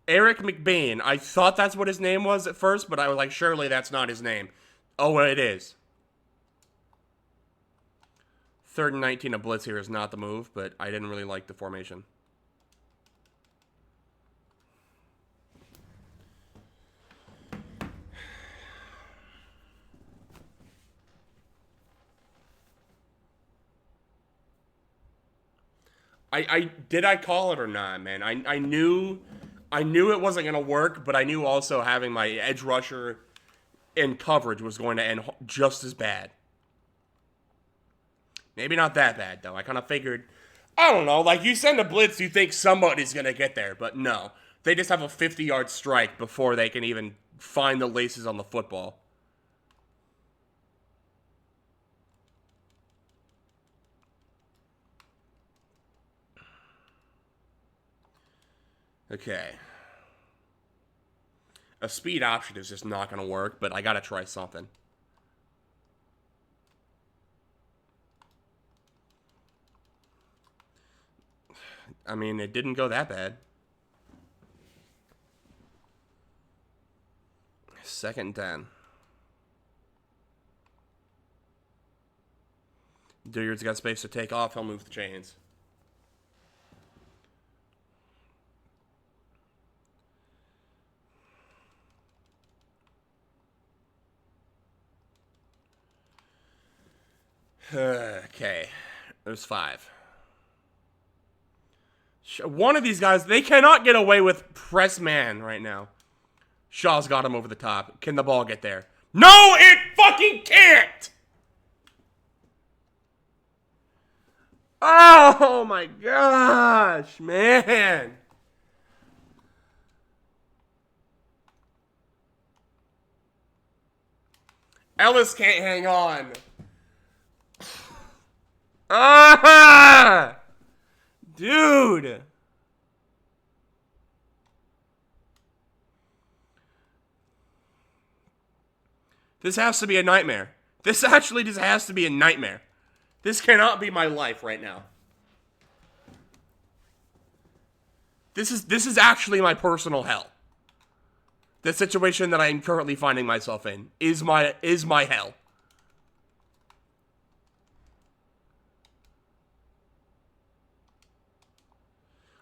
Eric McBean. I thought that's what his name was at first, but I was like, surely that's not his name. Oh, it is. 3rd and 19, a blitz here is not the move, but I didn't really like the formation. Did I call it or not, man? I knew it wasn't gonna work, but I knew also having my edge rusher in coverage was going to end just as bad. Maybe not that bad though. I kind of figured, I don't know, like you send a blitz, you think somebody's gonna get there, but no, they just have a 50-yard strike before they can even find the laces on the football. Okay. A speed option is just not going to work, but I got to try something. I mean, it didn't go that bad. 2nd and 10. Dillard's got space to take off. He'll move the chains. Okay. There's 5. One of these guys, they cannot get away with press man right now. Shaw's got him over the top. Can the ball get there? No, it fucking can't! Oh my gosh, man. Ellis can't hang on. Ah! Dude. This has to be a nightmare. This actually just has to be a nightmare. This cannot be my life right now. This is actually my personal hell. The situation that I am currently finding myself in is my hell.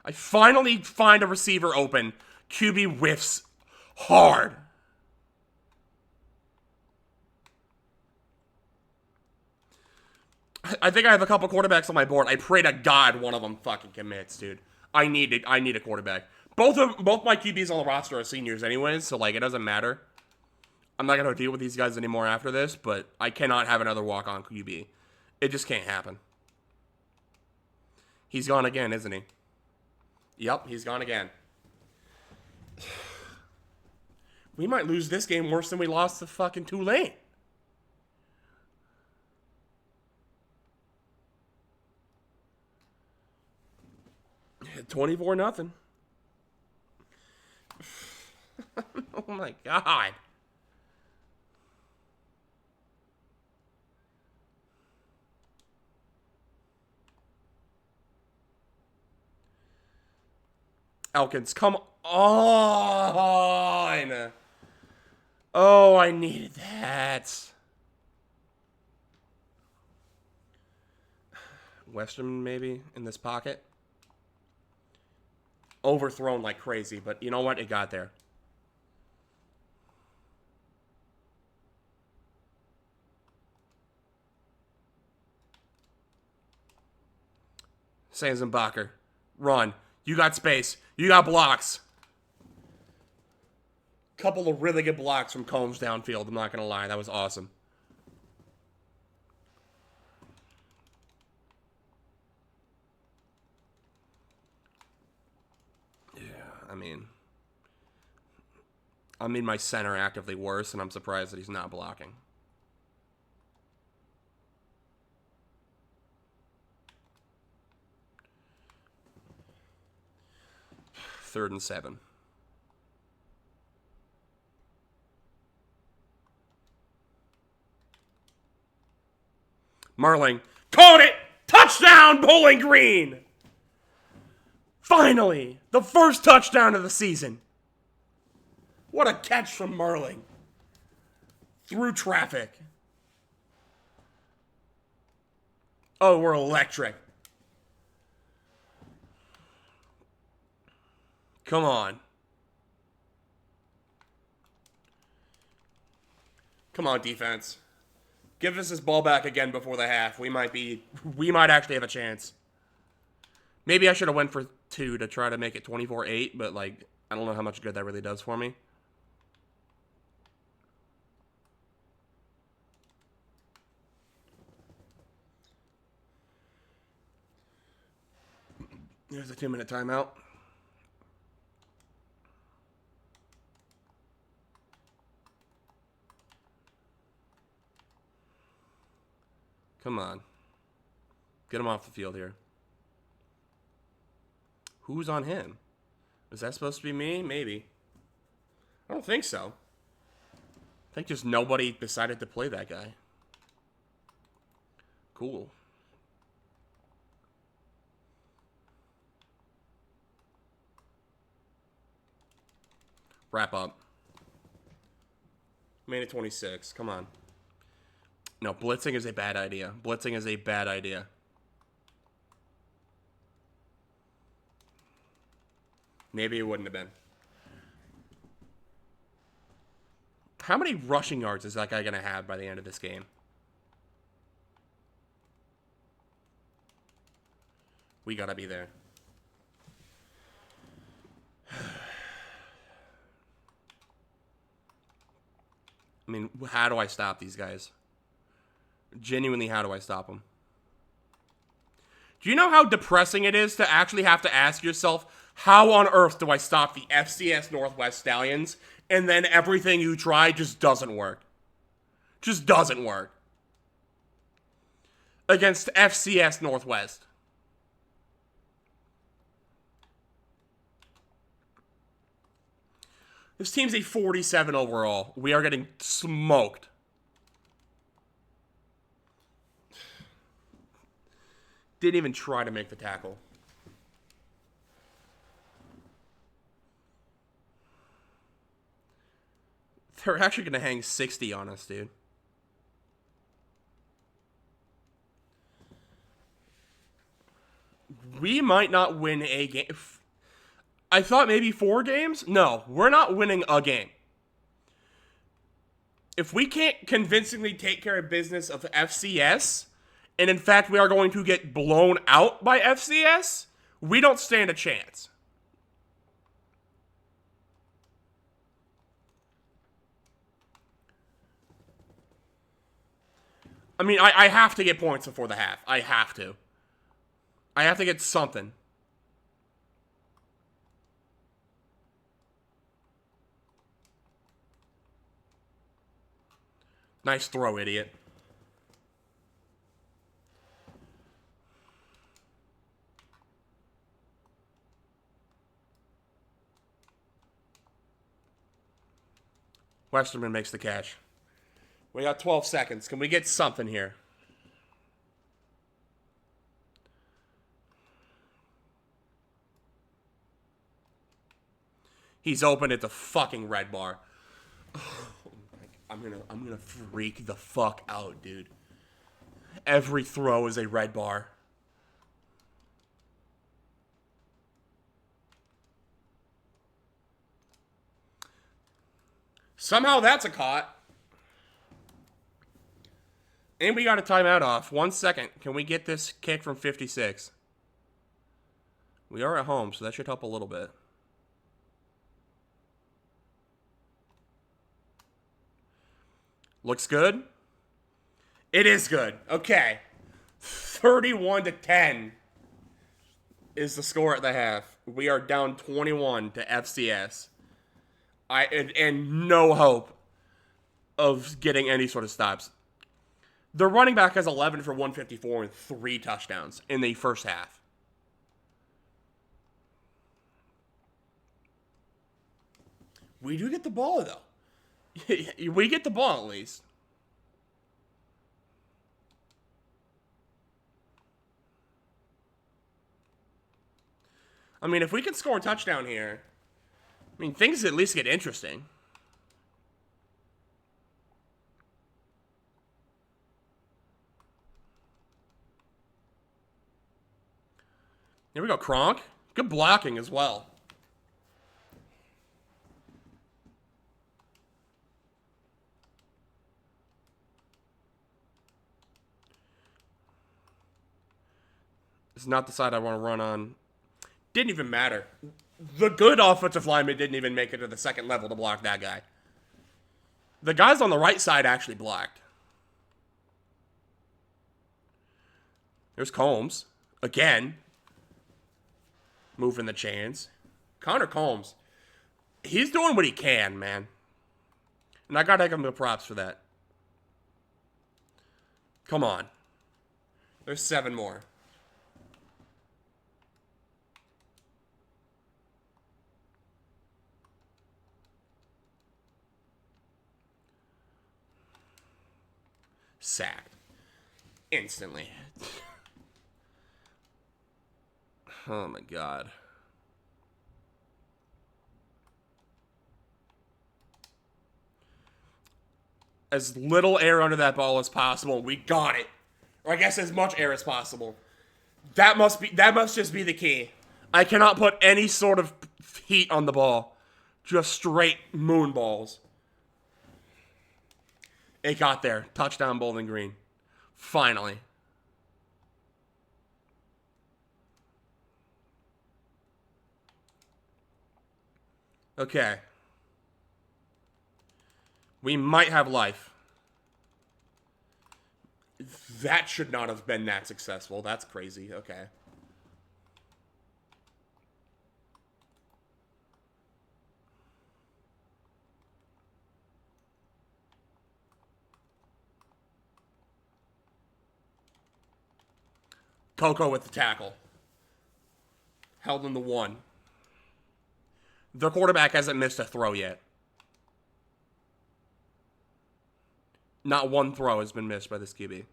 I finally find a receiver open. QB whiffs hard. I think I have a couple quarterbacks on my board. I pray to God one of them fucking commits, dude. I need a quarterback. Both my QBs on the roster are seniors anyways, so like it doesn't matter. I'm not gonna deal with these guys anymore after this, but I cannot have another walk-on QB. It just can't happen. He's gone again, isn't he? Yep, he's gone again. We might lose this game worse than we lost to fucking Tulane. 24-0. Oh my God. Elkins, come on. Oh, I needed that. Western maybe in this pocket. Overthrown like crazy, but you know what? It got there. Sanzenbacher, run. You got space. You got blocks. Couple of really good blocks from Combs downfield. I'm not going to lie. That was awesome. Yeah, I mean, my center actively worse, and I'm surprised that he's not blocking. Third and 7. Marling caught it! Touchdown, Bowling Green! Finally, the first touchdown of the season. What a catch from Marling. Through traffic. Oh, we're electric. Come on. Come on, defense. Give us this ball back again before the half. We might actually have a chance. Maybe I should have went for 2 to try to make it 24-8, but, like, I don't know how much good that really does for me. There's a 2-minute timeout. Come on. Get him off the field here. Who's on him? Is that supposed to be me? Maybe. I don't think so. I think just nobody decided to play that guy. Cool. Wrap up. Made it 26. Come on. No, blitzing is a bad idea. Blitzing is a bad idea. Maybe it wouldn't have been. How many rushing yards is that guy going to have by the end of this game? We got to be there. I mean, how do I stop these guys? Genuinely, how do I stop them? Do you know how depressing it is to actually have to ask yourself, how on earth do I stop the FCS Northwest Stallions? And then everything you try just doesn't work. Just doesn't work. Against FCS Northwest. This team's a 47 overall. We are getting smoked. Didn't even try to make the tackle. They're actually going to hang 60 on us, dude. We might not win a game. I thought maybe 4 games. No, we're not winning a game. If we can't convincingly take care of business of FCS, and in fact we are going to get blown out by FCS, we don't stand a chance. I mean, I have to get points before the half. I have to. I have to get something. Nice throw, idiot. Westerman makes the catch. We got 12 seconds. Can we get something here? He's open at the fucking red bar. I'm gonna freak the fuck out, dude. Every throw is a red bar. Somehow that's a caught. And we got a timeout off. 1 second. Can we get this kick from 56? We are at home, so that should help a little bit. Looks good. It is good. Okay. 31-10 is the score at the half. We are down 21 to FCS. And no hope of getting any sort of stops. The running back has 11 for 154 and 3 touchdowns in the first half. We do get the ball, though. We get the ball, at least. I mean, if we can score a touchdown here, I mean, things at least get interesting. Here we go, Kronk. Good blocking as well. It's not the side I want to run on Didn't even matter. The good offensive lineman didn't even make it to the second level to block that guy. The guys on the right side actually blocked. There's Combs. Again. Moving the chains. Connor Combs. He's doing what he can, man. And I gotta give him the props for that. Come on. There's 7 more. Sacked. Instantly. Oh my god. As little air under that ball as possible. We got it. Or I guess as much air as possible. That must just be the key. I cannot put any sort of heat on the ball. Just straight moon balls. It got there. Touchdown, Bowling Green. Finally. Okay. We might have life. That should not have been that successful. That's crazy. Okay. Coco with the tackle. Held in the 1. The quarterback hasn't missed a throw yet. Not one throw has been missed by this QB.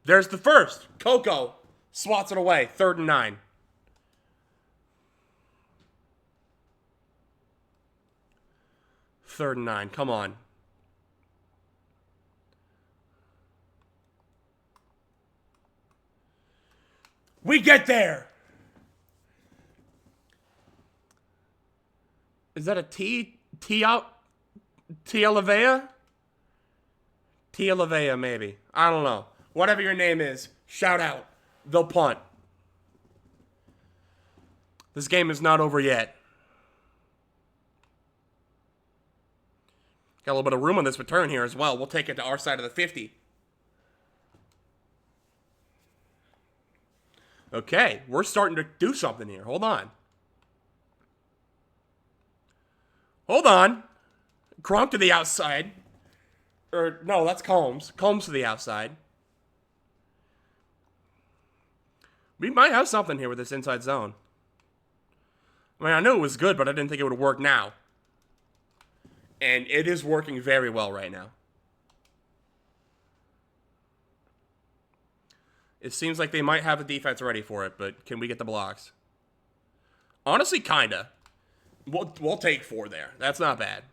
There's the first. Coco swats it away. 3rd and 9. Third and 9. Come on. We get there. Is that a T out? Tia Lavea? Tia Lavea, maybe. I don't know. Whatever your name is, shout out. They'll punt. This game is not over yet. Got a little bit of room on this return here as well. We'll take it to our side of the 50. Okay, we're starting to do something here. Hold on. Hold on. Gronk to the outside. Or, no, that's Combs. Combs to the outside. We might have something here with this inside zone. I mean, I knew it was good, but I didn't think it would work now. And it is working very well right now. It seems like they might have the defense ready for it, but can we get the blocks? Honestly, kinda. We'll take 4 there. That's not bad.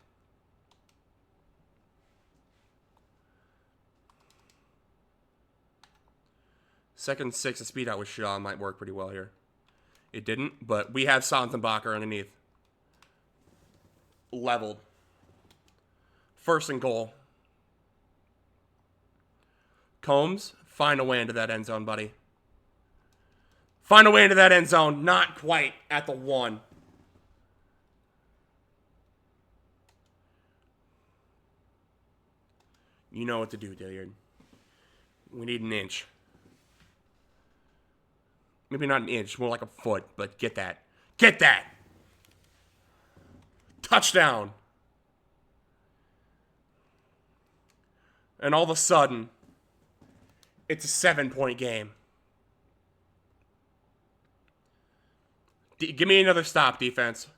Second 6, a speed out with Shaw might work pretty well here. It didn't, but we have Santenbacher underneath. Leveled. 1st and goal. Combs, find a way into that end zone, buddy. Find a way into that end zone. Not quite at the 1. You know what to do, Dilliard. We need an inch. Maybe not an inch, more like a foot, but get that. Get that! Touchdown! And all of a sudden, it's a 7-point game. Give me another stop, defense.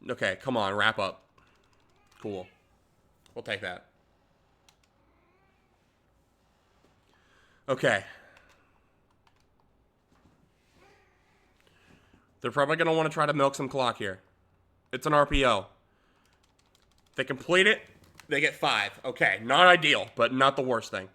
Okay, come on, wrap up. Cool. We'll take that. Okay. They're probably going to want to try to milk some clock here. It's an RPO. They complete it, they get 5. Okay, not ideal, but not the worst thing.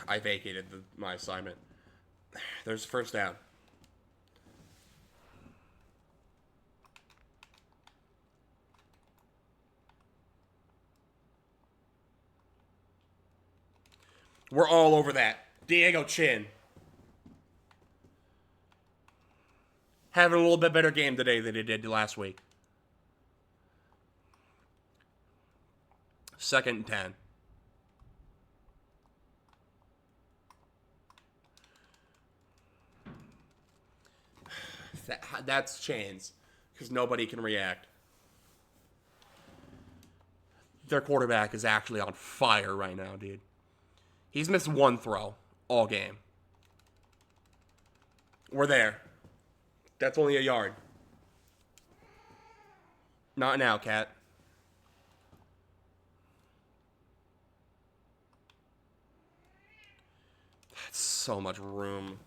I vacated my assignment. There's first down. We're all over that. Diego Chin. Having a little bit better game today than he did last week. 2nd and 10. That's chains. Because nobody can react. Their quarterback is actually on fire right now, dude. He's missed one throw all game. We're there. That's only a yard. Not now, Cat. That's so much room.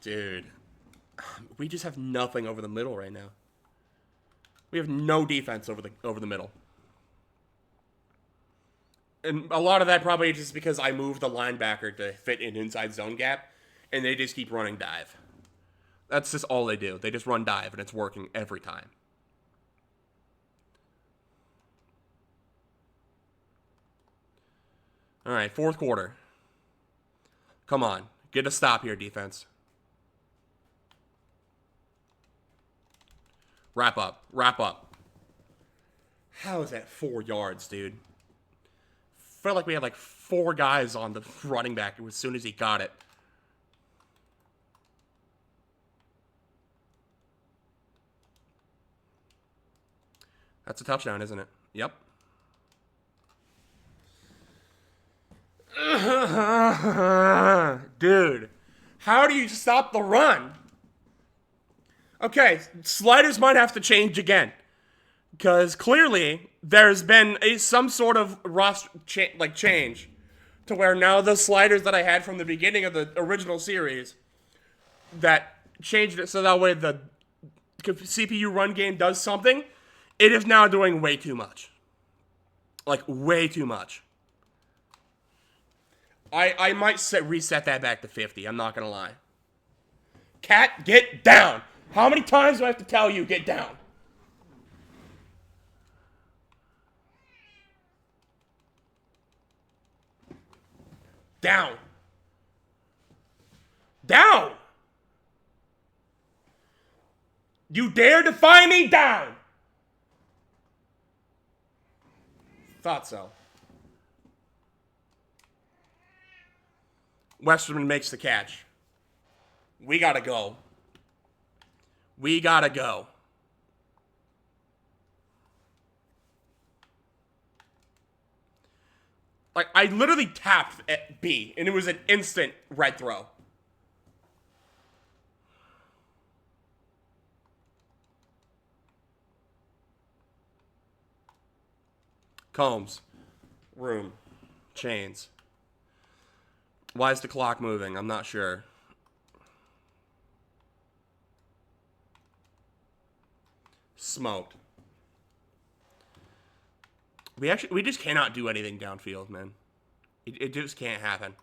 Dude. We just have nothing over the middle right now. We have no defense over the middle. And a lot of that probably just because I moved the linebacker to fit an inside zone gap, and they just keep running dive. That's just all they do. They just run dive, and it's working every time. All right, 4th quarter. Come on. Get a stop here, defense. Wrap up. Wrap up. How is that 4 yards, dude? Felt like we had like 4 guys on the running back as soon as he got it. That's a touchdown, isn't it? Yep. Dude, how do you stop the run? Okay, sliders might have to change again. Because clearly, there's been some sort of change to where now the sliders that I had from the beginning of the original series that changed it so that way the CPU run game does something, it is now doing way too much. Like, way too much. I might reset that back to 50, I'm not going to lie. Cat, get down! How many times do I have to tell you, get down? Down. Down! You dare defy me? Down! Thought so. Westerman makes the catch. We gotta go. We gotta go. Like, I literally tapped at B, and it was an instant red throw. Combs. Room. Chains. Why is the clock moving? I'm not sure. Smoked. We just cannot do anything downfield, man. It just can't happen.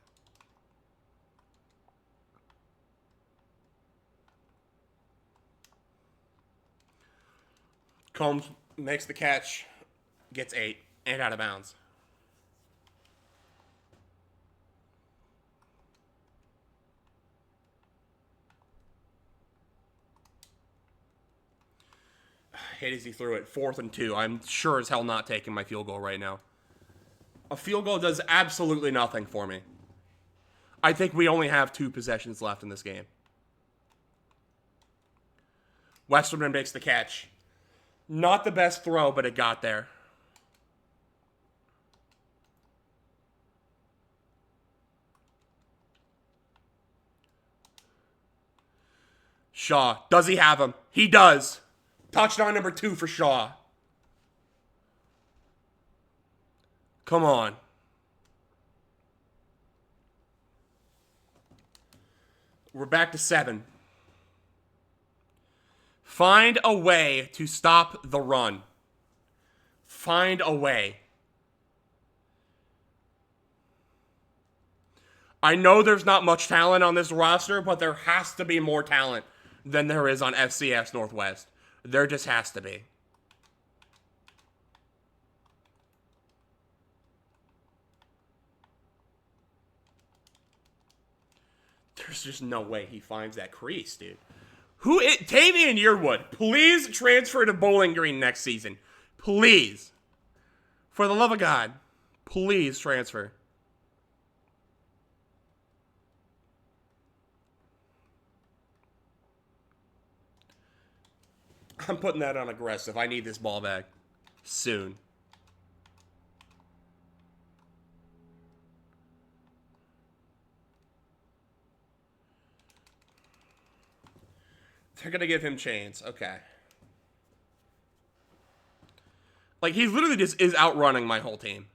Combs makes the catch, gets 8, and out of bounds. Hit as he threw it. 4th and 2. I'm sure as hell not taking my field goal right now. A field goal does absolutely nothing for me. I think we only have 2 possessions left in this game. Westerman makes the catch. Not the best throw, but it got there. Shaw. Does he have him? He does. Touchdown number 2 for Shaw. Come on. We're back to 7. Find a way to stop the run. Find a way. I know there's not much talent on this roster, but there has to be more talent than there is on FCS Northwest. There just has to be. There's just no way he finds that crease, dude. Tavian Yearwood, please transfer to Bowling Green next season. Please. For the love of God, please transfer. I'm putting that on aggressive. I need this ball back. Soon. They're going to give him chains. Okay. Like, he literally just is outrunning my whole team.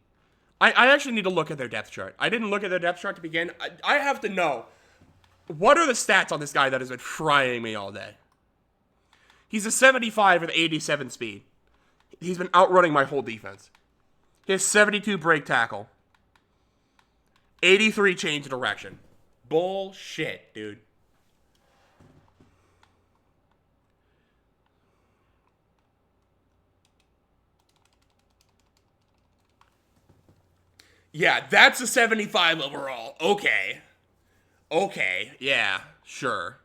I actually need to look at their depth chart. I didn't look at their depth chart to begin. I have to know, what are the stats on this guy that has been frying me all day? He's a 75 with 87 speed. He's been outrunning my whole defense. He has 72 break tackle. 83 change direction. Bullshit, dude. Yeah, that's a 75 overall. Okay. Okay, yeah, sure.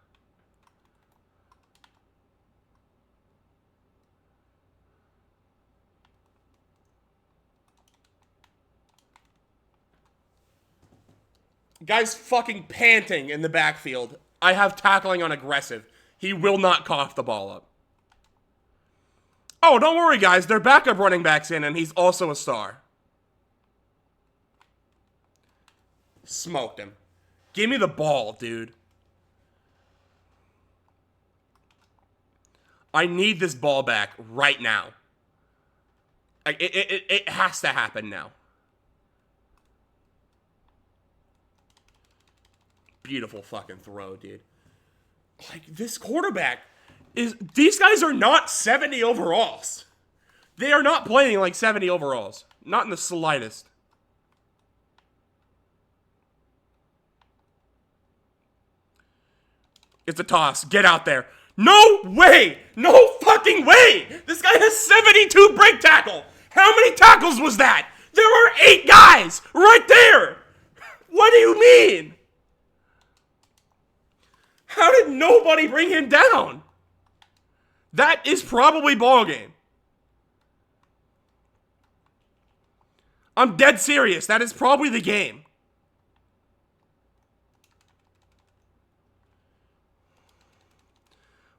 Guy's fucking panting in the backfield. I have tackling on aggressive. He will not cough the ball up. Oh, don't worry, guys. Their backup running back's in, and he's also a star. Smoked him. Give me the ball, dude. I need this ball back right now. Like, it has to happen now. Beautiful fucking throw, dude. Like, this quarterback is... These guys are not 70 overalls. They are not playing like 70 overalls. Not in the slightest. It's a toss. Get out there. No way! No fucking way! This guy has 72 break tackle! How many tackles was that? There were 8 guys! Right there! What do you mean? How did nobody bring him down? That is probably ball game. I'm dead serious. That is probably the game.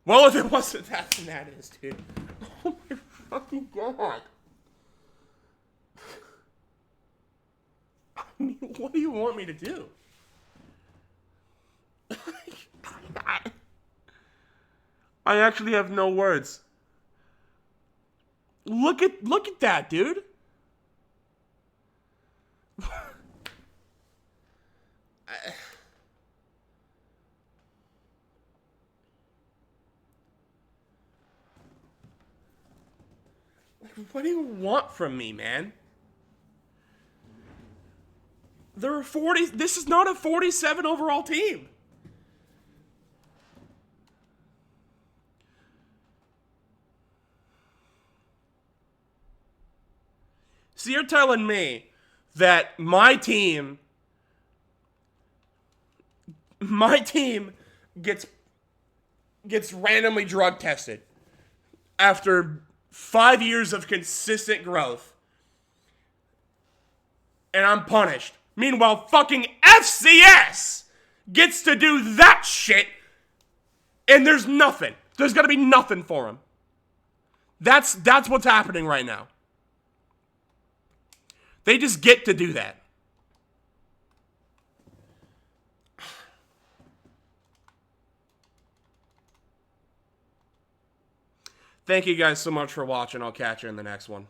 Well, if it wasn't that, then that is, dude. Oh my fucking God. I mean, what do you want me to do? I actually have no words. Look at that, dude. What do you want from me, man? There are 40. This is not a 47 overall team. So you're telling me that my team gets randomly drug tested after 5 years of consistent growth, and I'm punished. Meanwhile, fucking FCS gets to do that shit, and there's nothing. There's gonna be nothing for him. That's what's happening right now. They just get to do that. Thank you guys so much for watching. I'll catch you in the next one.